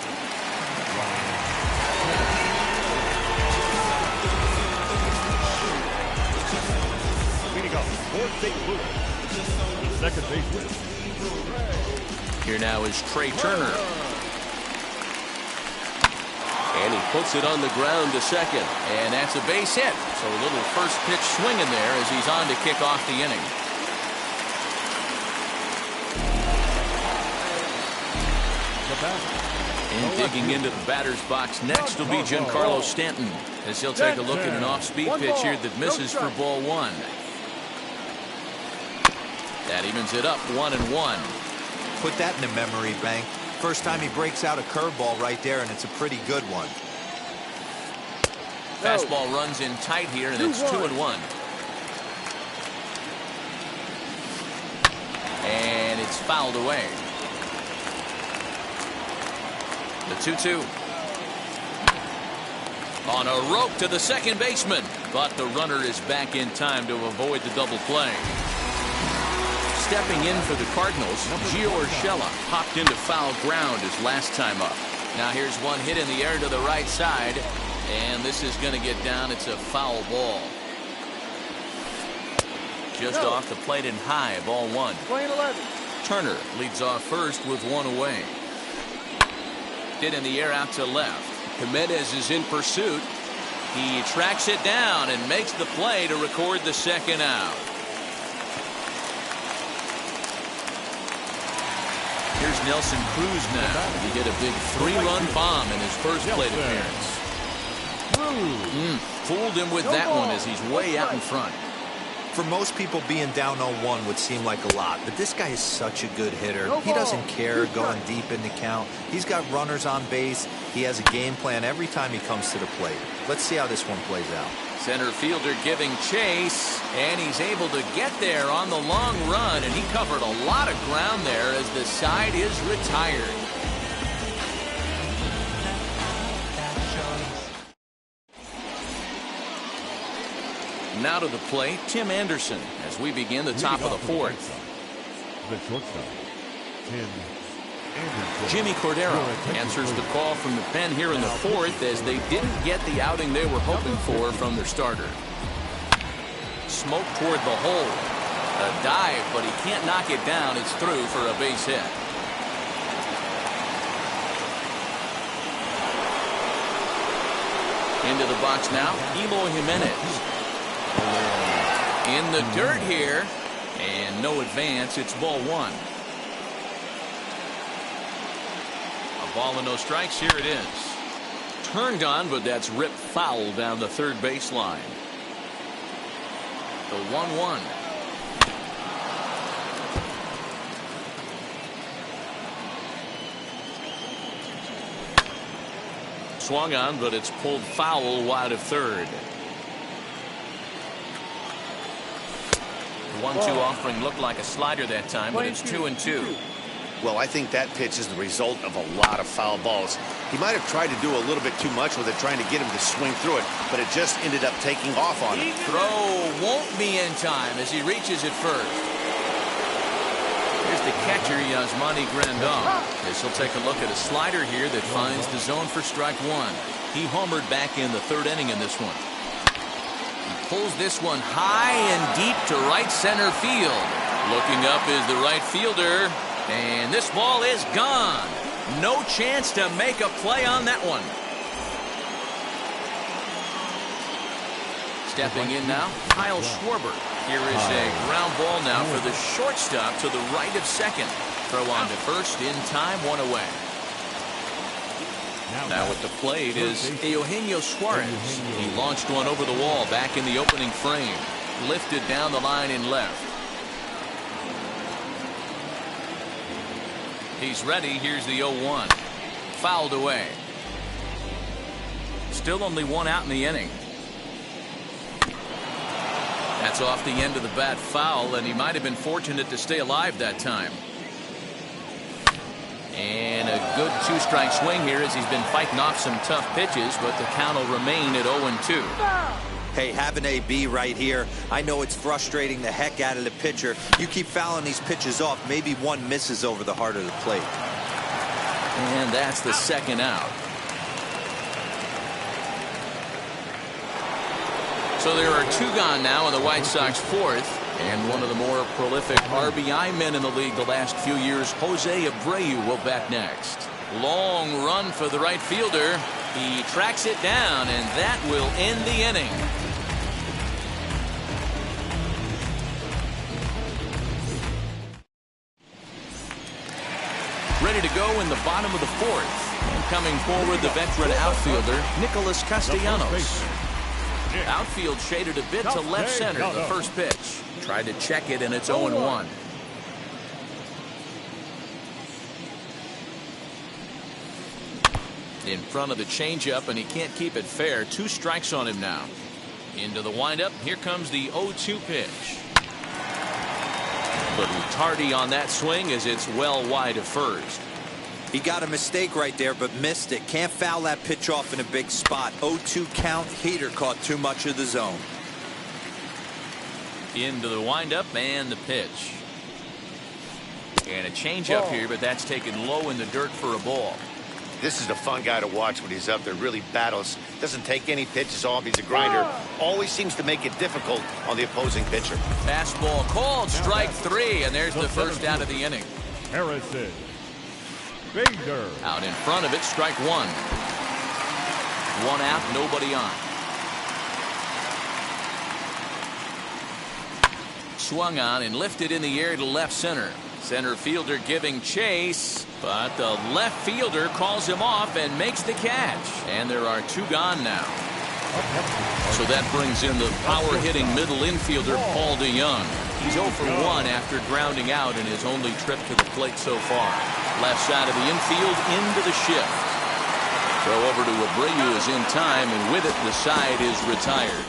Leading up for St. Louis, the second baseman. Here now is Trey Turner. And he puts it on the ground to second. And that's a base hit. So a little first pitch swinging there as he's on to kick off the inning. And digging into the batter's box next will be Giancarlo Stanton, as he'll take a look at an off-speed pitch here that misses for ball one. That evens it up 1-1. Put that in the memory bank. First time he breaks out a curveball right there, and it's a pretty good one. Fastball runs in tight here, and it's 2-1. And it's fouled away. The 2-2. On a rope to the second baseman, but the runner is back in time to avoid the double play. Stepping in for the Cardinals, Gio Urshela popped into foul ground his last time up. Now here's one hit in the air to the right side, and this is going to get down. It's a foul ball. Just off the plate and high, ball one. Turner leads off first with one away. Hit in the air out to left. Jimenez is in pursuit. He tracks it down and makes the play to record the second out. Here's Nelson Cruz now. He hit a big 3-run bomb in his first plate appearance. Fooled him with that one as he's way out in front. For most people, being down 0-1 would seem like a lot, but this guy is such a good hitter. He doesn't care going deep in the count. He's got runners on base. He has a game plan every time he comes to the plate. Let's see how this one plays out. Center fielder giving chase, and he's able to get there on the long run, and he covered a lot of ground there as the side is retired. Now to the plate, Tim Anderson, as we begin the top of the fourth. The shortstop, Tim Anderson. Jimmy Cordero answers the call from the pen here in the fourth as they didn't get the outing they were hoping for from their starter. Smoke toward the hole. A dive, but he can't knock it down. It's through for a base hit. Into the box now, Eloy Jimenez. In the dirt here, and no advance. It's ball one. A ball and no strikes. Here it is. Turned on, but that's ripped foul down the third baseline. The 1-1. Swung on, but it's pulled foul wide of third. 1-2 offering looked like a slider that time, but it's 2-2. Well, I think that pitch is the result of a lot of foul balls. He might have tried to do a little bit too much with it, trying to get him to swing through it, but it just ended up taking off on him. Throw won't be in time as he reaches it first. Here's the catcher, Yasmani Grandal. As he'll take a look at a slider here that finds the zone for strike one. He homered back in the third inning in this one. Pulls this one high and deep to right center field. Looking up is the right fielder, and this ball is gone. No chance to make a play on that one. Stepping in now, Kyle Schwarber. Here is a ground ball now for the shortstop to the right of second. Throw on to first in time, one away. Now at the plate is Eugenio Suarez. He launched one over the wall back in the opening frame. Lifted down the line in left. He's ready. Here's the 0-1. Fouled away. Still only one out in the inning. That's off the end of the bat foul, and he might have been fortunate to stay alive that time. And a good two-strike swing here as he's been fighting off some tough pitches, but the count will remain at 0-2. Hey, have an AB right here. I know it's frustrating the heck out of the pitcher. You keep fouling these pitches off, maybe one misses over the heart of the plate. And that's the second out. So there are two gone now in the White Sox fourth. And one of the more prolific RBI men in the league the last few years, Jose Abreu, will bat next. Long run for the right fielder. He tracks it down, and that will end the inning. Ready to go in the bottom of the fourth. And coming forward, the veteran outfielder, Nicholas Castellanos. Outfield shaded a bit to left center, the first pitch. Tried to check it, and it's 0-1. In front of the changeup, and he can't keep it fair. 2 strikes on him now. Into the windup. Here comes the 0-2 pitch. But tardy on that swing as it's well wide of first. He got a mistake right there, but missed it. Can't foul that pitch off in a big spot. 0-2 count. Heater caught too much of the zone. Into the windup and the pitch. And a changeup here, but that's taken low in the dirt for a ball. This is a fun guy to watch when he's up there. Really battles. Doesn't take any pitches off. He's a grinder. Always seems to make it difficult on the opposing pitcher. Fastball called. Strike 3. And there's the first out of the inning. Harrison Bader. Out in front of it. Strike 1. 1 out. Nobody on. Swung on and lifted in the air to left center. Center fielder giving chase, but the left fielder calls him off and makes the catch. And there are 2 gone now. So that brings in the power-hitting middle infielder, Paul DeYoung. He's 0 for 1 after grounding out in his only trip to the plate so far. Left side of the infield into the shift. Throw over to Abreu is in time, and with it, the side is retired.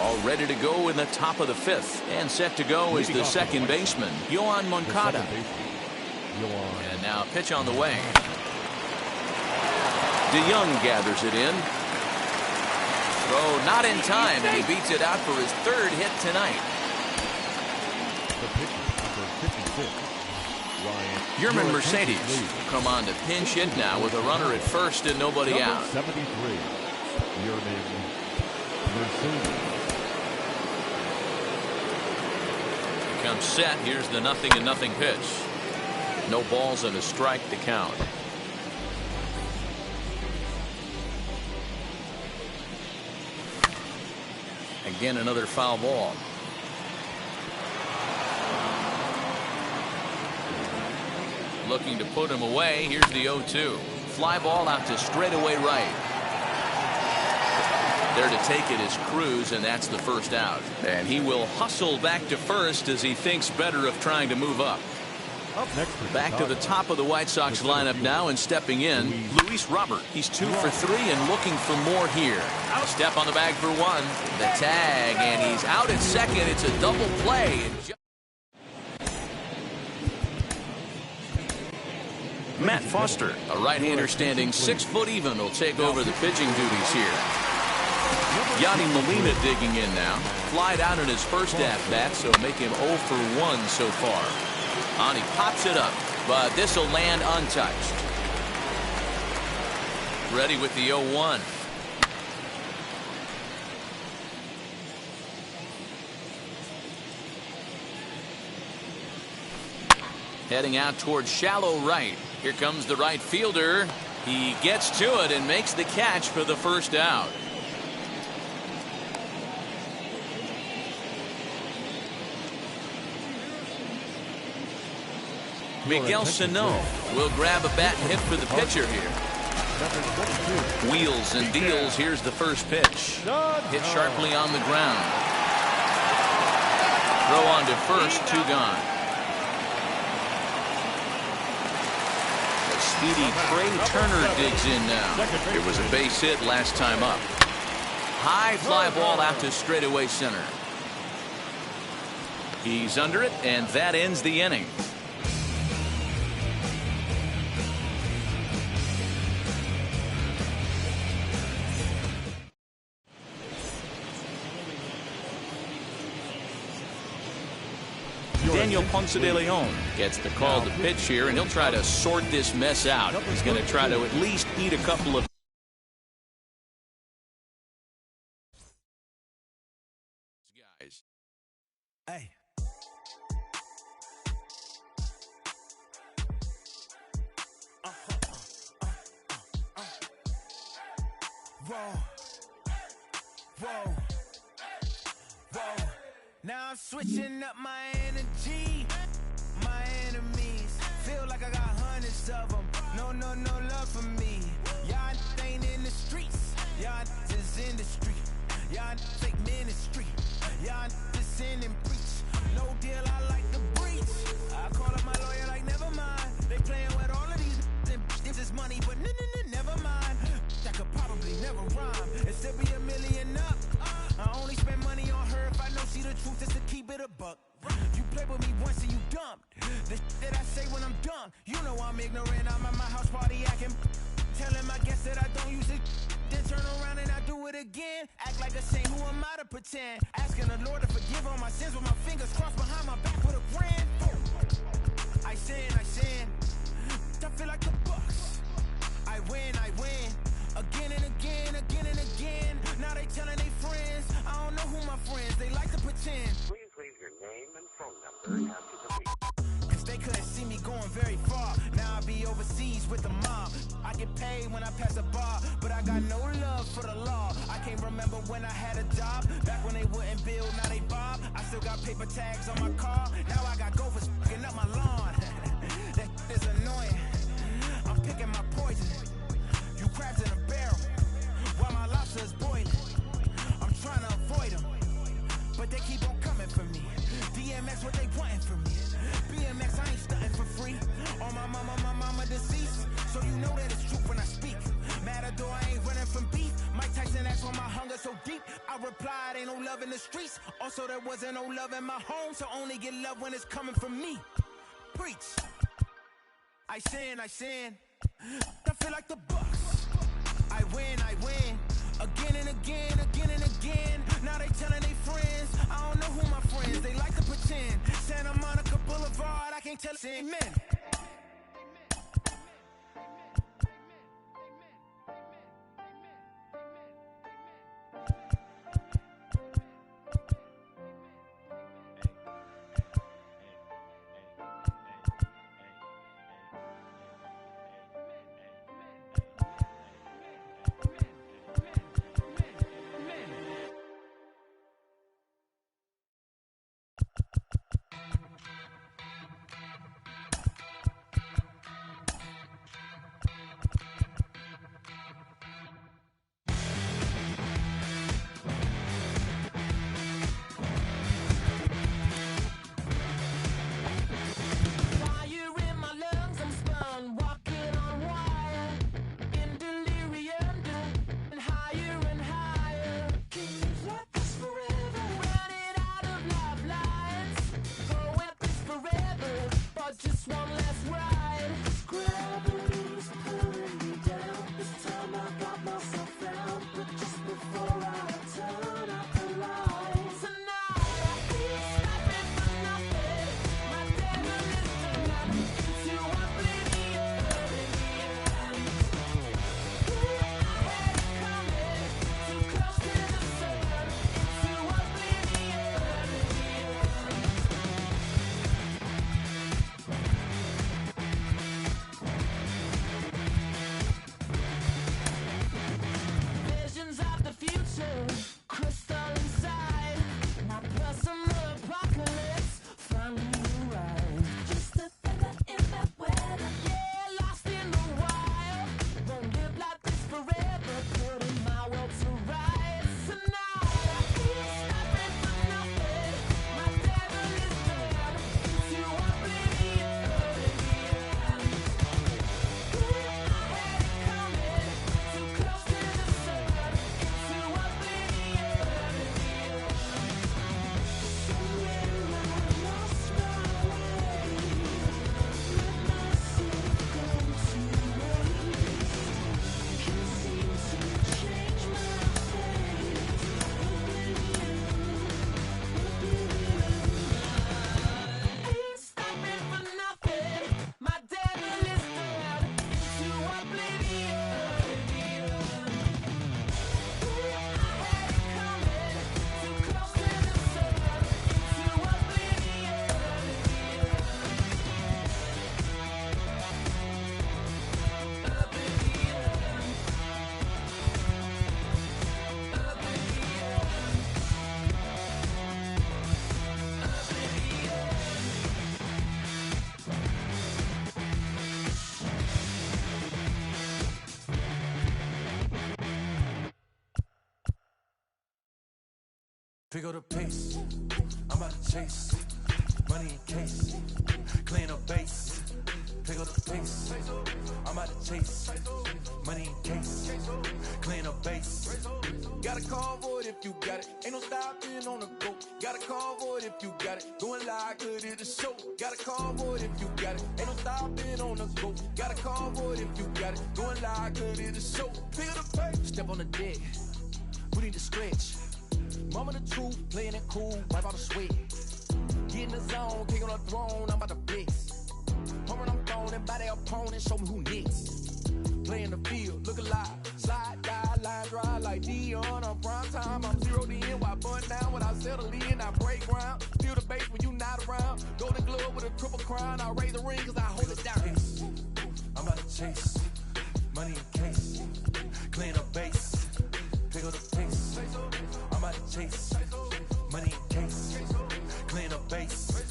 All ready to go in the top of the 5th. And set to go is the second baseman, Yoan Moncada. And now pitch on the way. DeYoung gathers it in. Throw not in time, and he beats it out for his 3rd hit tonight. Yerman Mercedes will come on to pinch hit now with a runner at first and nobody out. 73. Yerman Mercedes. Comes set. Here's the 0-0 pitch. No balls and a strike to count. Again, another foul ball. Looking to put him away. Here's the 0-2. Fly ball out to straightaway right. There to take it is Cruz, and that's the first out. And he will hustle back to first as he thinks better of trying to move up. Back to the top of the White Sox lineup now, and stepping in, Luis Robert. He's 2 for 3 and looking for more here. Step on the bag for 1. The tag, and he's out at second. It's a double play. Matt Foster, a right-hander standing 6 foot even, will take over the pitching duties here. Yadi Molina digging in now. Flied out in his first at-bat, so make him 0 for 1 so far. And he pops it up, but this will land untouched. Ready with the 0-1. Heading out towards shallow right. Here comes the right fielder. He gets to it and makes the catch for the first out. Miguel Sano will grab a bat and hit for the pitcher here. Wheels and deals. Here's the first pitch. Hit sharply on the ground. Throw on to first. 2 gone. A speedy Trey Turner digs in now. It was a base hit last time up. High fly ball out to straightaway center. He's under it, and that ends the inning. Daniel Ponce de Leon gets the call to pitch here, and he'll try to sort this mess out. He's going to try to at least eat a couple of Whoa, whoa, whoa. Now I'm switching up my energy. My enemies feel like I got hundreds of them. No, no, no love for me. Y'all ain't in the streets. Y'all is in the street. Y'all fake ministry. Y'all just sin and preach. No deal, I like the breach. I call up my lawyer like, never mind. They playing with all of these and this is money, but never mind. I could probably never rhyme and still be a million up. I only spend money on her if I know she the truth, just to keep it a buck. You play with me once and you dumped. The that I say when I'm done, you know I'm ignorant. I'm at my house party acting, telling my guests that I don't use it. Then turn around and I do it again. Act like a saint, who am I to pretend? Asking the Lord to forgive all my sins with my fingers crossed behind my back with a grand. I sin. I feel like the Bucks. I win. Again and again. Now they telling their friends. I don't know who my friends, they like to pretend. Please leave your name and phone number after the beep. Cause they couldn't see me going very far. Now I be overseas with the mob. I get paid when I pass a bar, but I got no love for the law. I can't remember when I had a job. Back when they wouldn't build, now they bob. I still got paper tags on my car. Now I got gophers fucking up my lawn. That is annoying. I'm picking my poison. You crabs in a barrel while my lobster is boiling. I'm trying to avoid them, but they keep on coming for me. DMX, what they wanting from me? BMX, I ain't stunting for free. On my mama deceased, so you know that it's true when I speak. Matador, I ain't running from beef. Mike Tyson asked why my hunger so deep. I replied, ain't no love in the streets. Also, there wasn't no love in my home, so only get love when it's coming from me. Preach. I sin. I feel like the Bucks. I win. Again and again. Now they telling their friends. I don't know who my friends, they like to pretend. Santa Monica Boulevard, I can't tell it's amen. Pick up the pace. I'm about to chase. Money in case. Clean up base. Pick up the pace. I'm about to chase. Money in case. Clean up base. Got a call for it if you got it. Ain't no stopping on the go. Got a call for it if you got it. Going live, good at the show. Got a call for it if you got it. Ain't no stopping on the go. Got a call for it if you got it. Going live, good at the show. Pick up the pace. Step on the deck. We need to stretch. Mama the truth, playing it cool, wipe out the sweat. Get in the zone, king on the throne, I'm about to flex. Home I'm throwing by their opponent, show me who next. Play in the field, look alive. Slide, die, line dry like Dion on prime time. I'm 0 to end, while bun down when I settle in. I break ground, feel the bass when you not around. Golden glove with a triple crown, I raise the ring cause I hold it down. I'm about to chase, money in case. Clean up base, pick up the pace. I'm about to chase, money in case. Clean up base.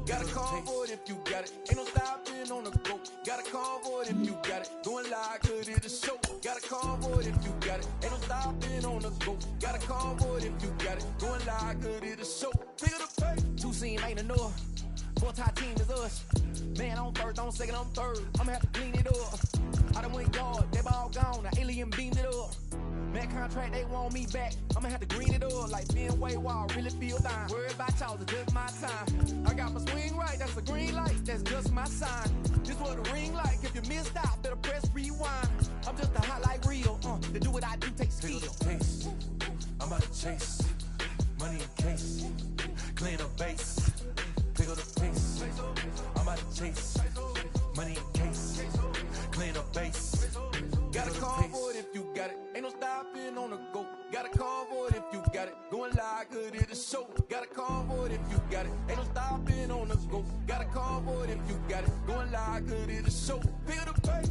Got a call for it if you got it. Ain't no stopping on the go. Got a call for it if you got it. Going live, good at the show. Got a call for it if you got it. Ain't no stopping on the go. Got a call for it if you got it. Going live, good at the show. Pick up the pace. Two scene ain't enough. Four-tie team is us. Man on first, on second, on third. I'ma have to clean it up. I done went guard, they ball gone. The alien beamed it up. Man contract, they want me back. I'ma have to green it up like Fenway Wall. Really feel fine. Worry about y'all, it's just my time. I got my swing right, that's a green light. That's just my sign. This what the ring like. If you missed out, better press rewind. I'm just a highlight reel. To do what I do takes skill. Pick up the pace. I'm about to chase, money in case. Clean up base. Pick up the pace. I'm about to chase, money in case. Clean up base. Got a call for it if you got it. Ain't no stopping on the go. Got a call for it if you got it. Going live, good at the show. Got a call for it if you got it. Ain't no stopping on the go. Got a call for it if you got it. Going live, good at the show. Pick up the pace.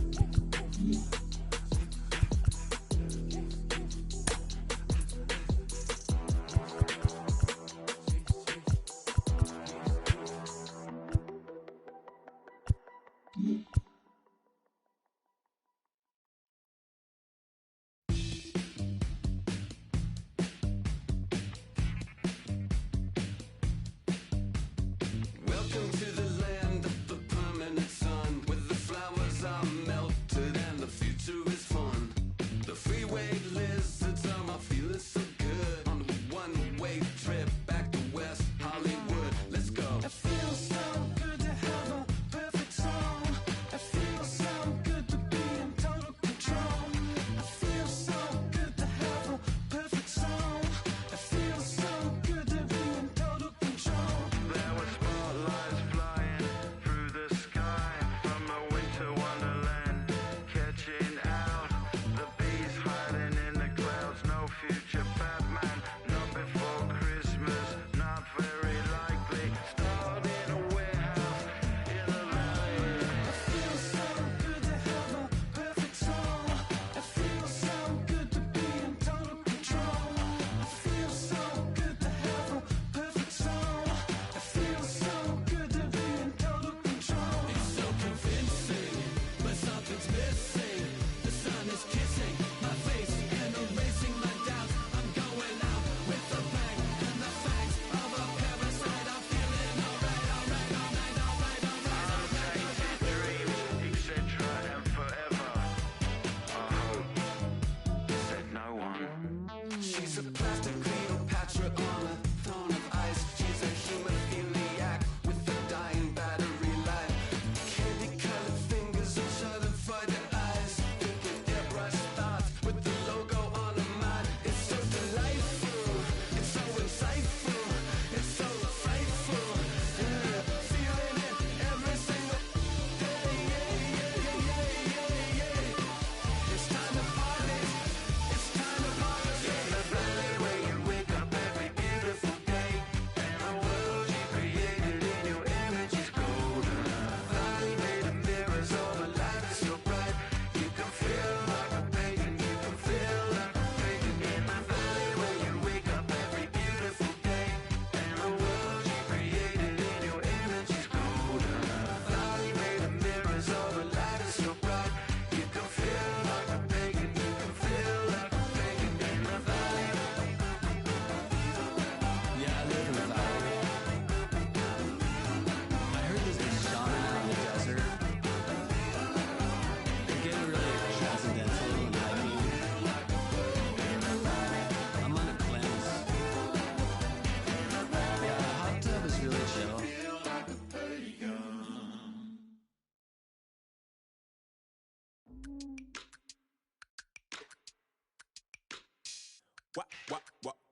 Welcome to the land of the permanent sun, where the flowers are melted and the future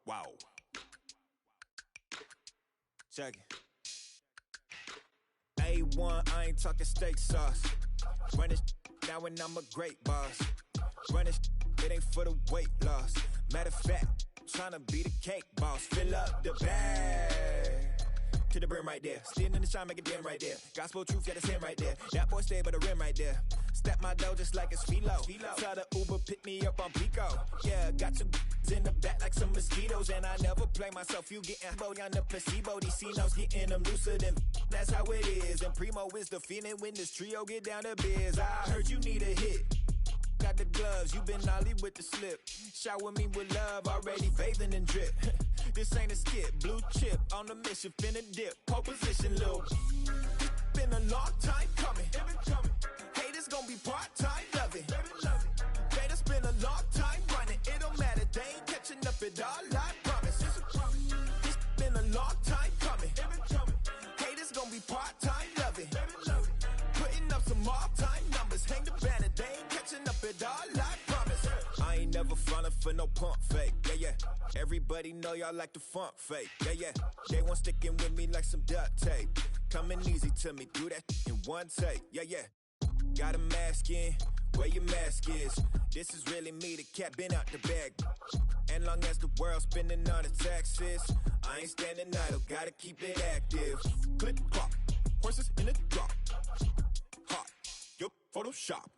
Wow. Check it. A1, I ain't talking steak sauce. Run this now and I'm a great boss. Run this, it ain't for the weight loss. Matter of fact, tryna be the cake boss. Fill up the bag to the brim right there. Standing in the shine, make it dim right there. Gospel truth, yeah, that's him right there. That boy stay by the rim right there. Step my dough just like it's philo. Tell the Uber, pick me up on Pico. Yeah, got some in the back like some mosquitoes. And I never play myself, you getting body on the placebo. These C-notes getting them looser than that's how it is. And Primo is the feeling when this trio get down to biz. I heard you need a hit. Got the gloves, you been ollie with the slip. Shower me with love, already bathing in drip. This ain't a skip, blue chip on the mission, finna dip. Pole position, Lil. It's been a long time coming. Haters gon' be part-time, love it. Haters been a long time running. It don't matter, they ain't catching up at all, I promise. It's been a long time coming. Haters gon' be part-time, love it. Putting up some all-time numbers, hang the banner, they ain't catching up at all, I promise. I ain't never falling for no pump fake, yeah. Everybody know y'all like the funk fake, yeah. They want sticking with me like some duct tape. Coming easy to me, do that in one take, yeah. Got a mask in, where your mask is. This is really me, the cat been out the bag. And long as the world's spending on the taxes, I ain't standing idle, gotta keep it active. Click clock, horses in the drop. Hot, yup, Photoshop.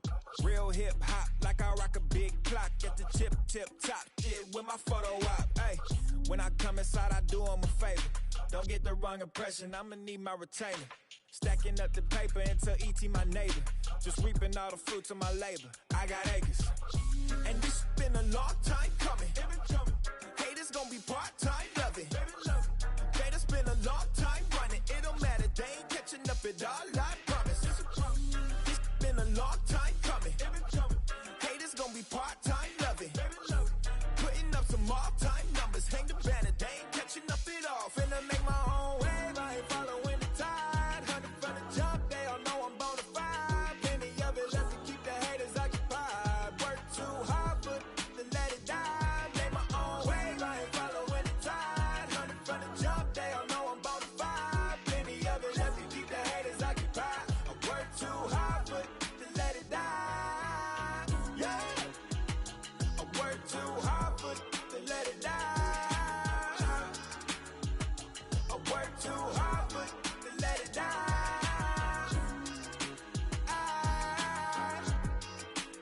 Real hip hop, like I rock a big clock at the tip top. Shit with my photo op. Hey, when I come inside, I do 'em a favor. Don't get the wrong impression, I'ma need my retainer. Stacking up the paper until E.T. my neighbor. Just reaping all the fruits of my labor. I got acres. And this been a long time coming. Haters gon' be part-time, love it. Haters been a long time running. It don't matter, they ain't catching up at all, I promise. It's been a long time coming. Haters gon' be part-time, love it. Putting up some all-time numbers. Hang the banner, they ain't catching up at all. Finna make my own wave, I ain't following the tide. 100 from the jump, they all know I'm bona fide. Plenty of it left to keep the haters occupied. Work too hard, but to let it die. Make my own wave, I ain't following the tide. 100 from the jump, they all know I'm bona fide. Plenty of it left to keep the haters occupied. I work too hard, but to let it die. Yeah, I work too hard, but to let it die. I work too hard, but to let it die.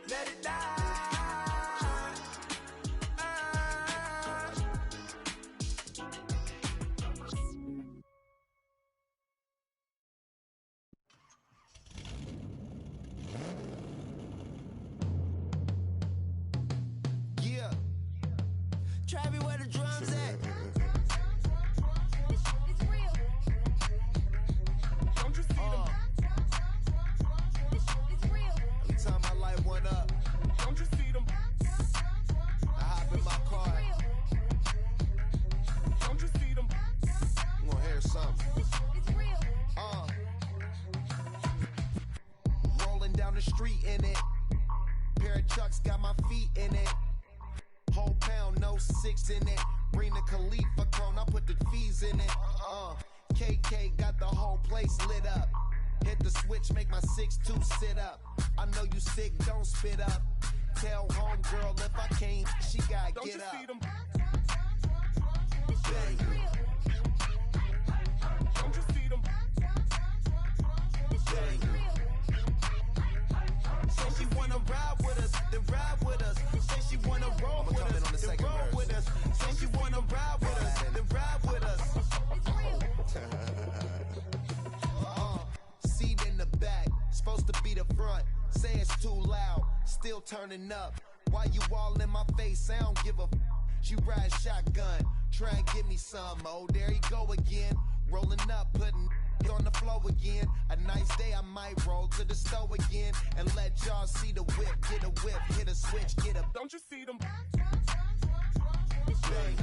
Let it die. Yeah. Travis, where the drums at? It's real. Don't you see them? It's real. Every time I light one up, Don't you see them? I hop in my car. Don't you see them? I'm gonna hear something. It's real. Rolling down the street in it. Pair of chucks got my feet in it. Whole pound, no 6 in it. Bring the Khalifa cone, I put the fees in it. KK got the whole place lit up. Hit the switch, make my 6'2" sit up. I know you sick, don't spit up. Tell homegirl if I can't, she gotta Don't get you up. see them? Bang. Don't you see them? Bang. Say she wanna ride with us, then ride with us. Say she wanna roll with us, then roll with us. Say she wanna ride with us, then ride with us. Seat in the back, supposed to be the front. Say it's too loud, still turning up. Why you all in my face? I don't give a f. She ride shotgun, try and give me some. Oh, there you go again. Rolling up, putting it on the floor again. A nice day, I might roll to the store again and let y'all see the whip. Get a whip, hit a switch, get a Don't you see them? bang.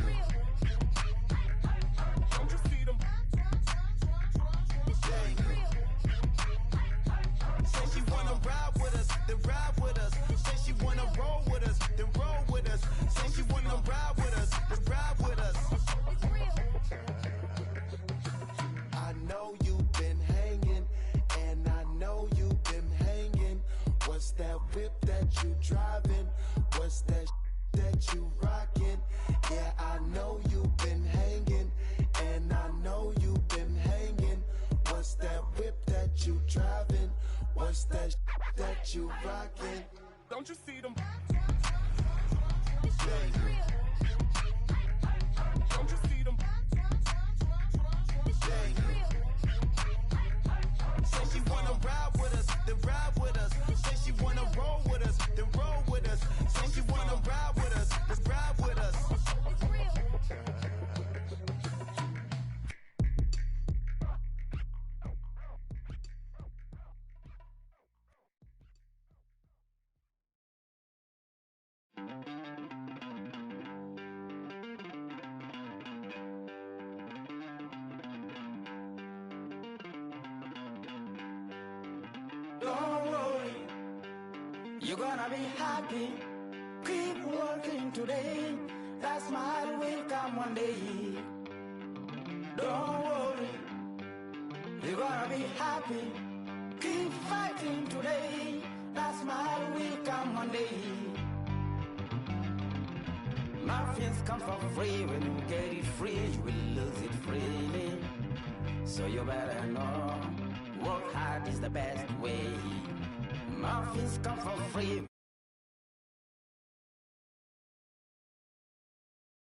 Don't you see them? Bang. Say she wanna ride with us, then ride with us. Say she wanna roll with us, then roll with us. Say she wanna ride with us, whip that you driving? What's that that you rocking? Yeah, I know you've been hanging, and I know you've been hanging. What's that whip that you driving? What's that that you rocking? Don't you see them? Don't you see them? Say she wanna ride with us, then ride with us. Say she wanna roll with us, then roll with us. Say she wanna ride with us, then ride with us. Don't worry, you're gonna be happy. Keep working today. That smile will come one day. Don't worry, you're gonna be happy. Keep fighting today. That smile will come one day. Muffins come for free. When you get it free, you will lose it freely. So you better know, work hard is the best way. Muffins come for free.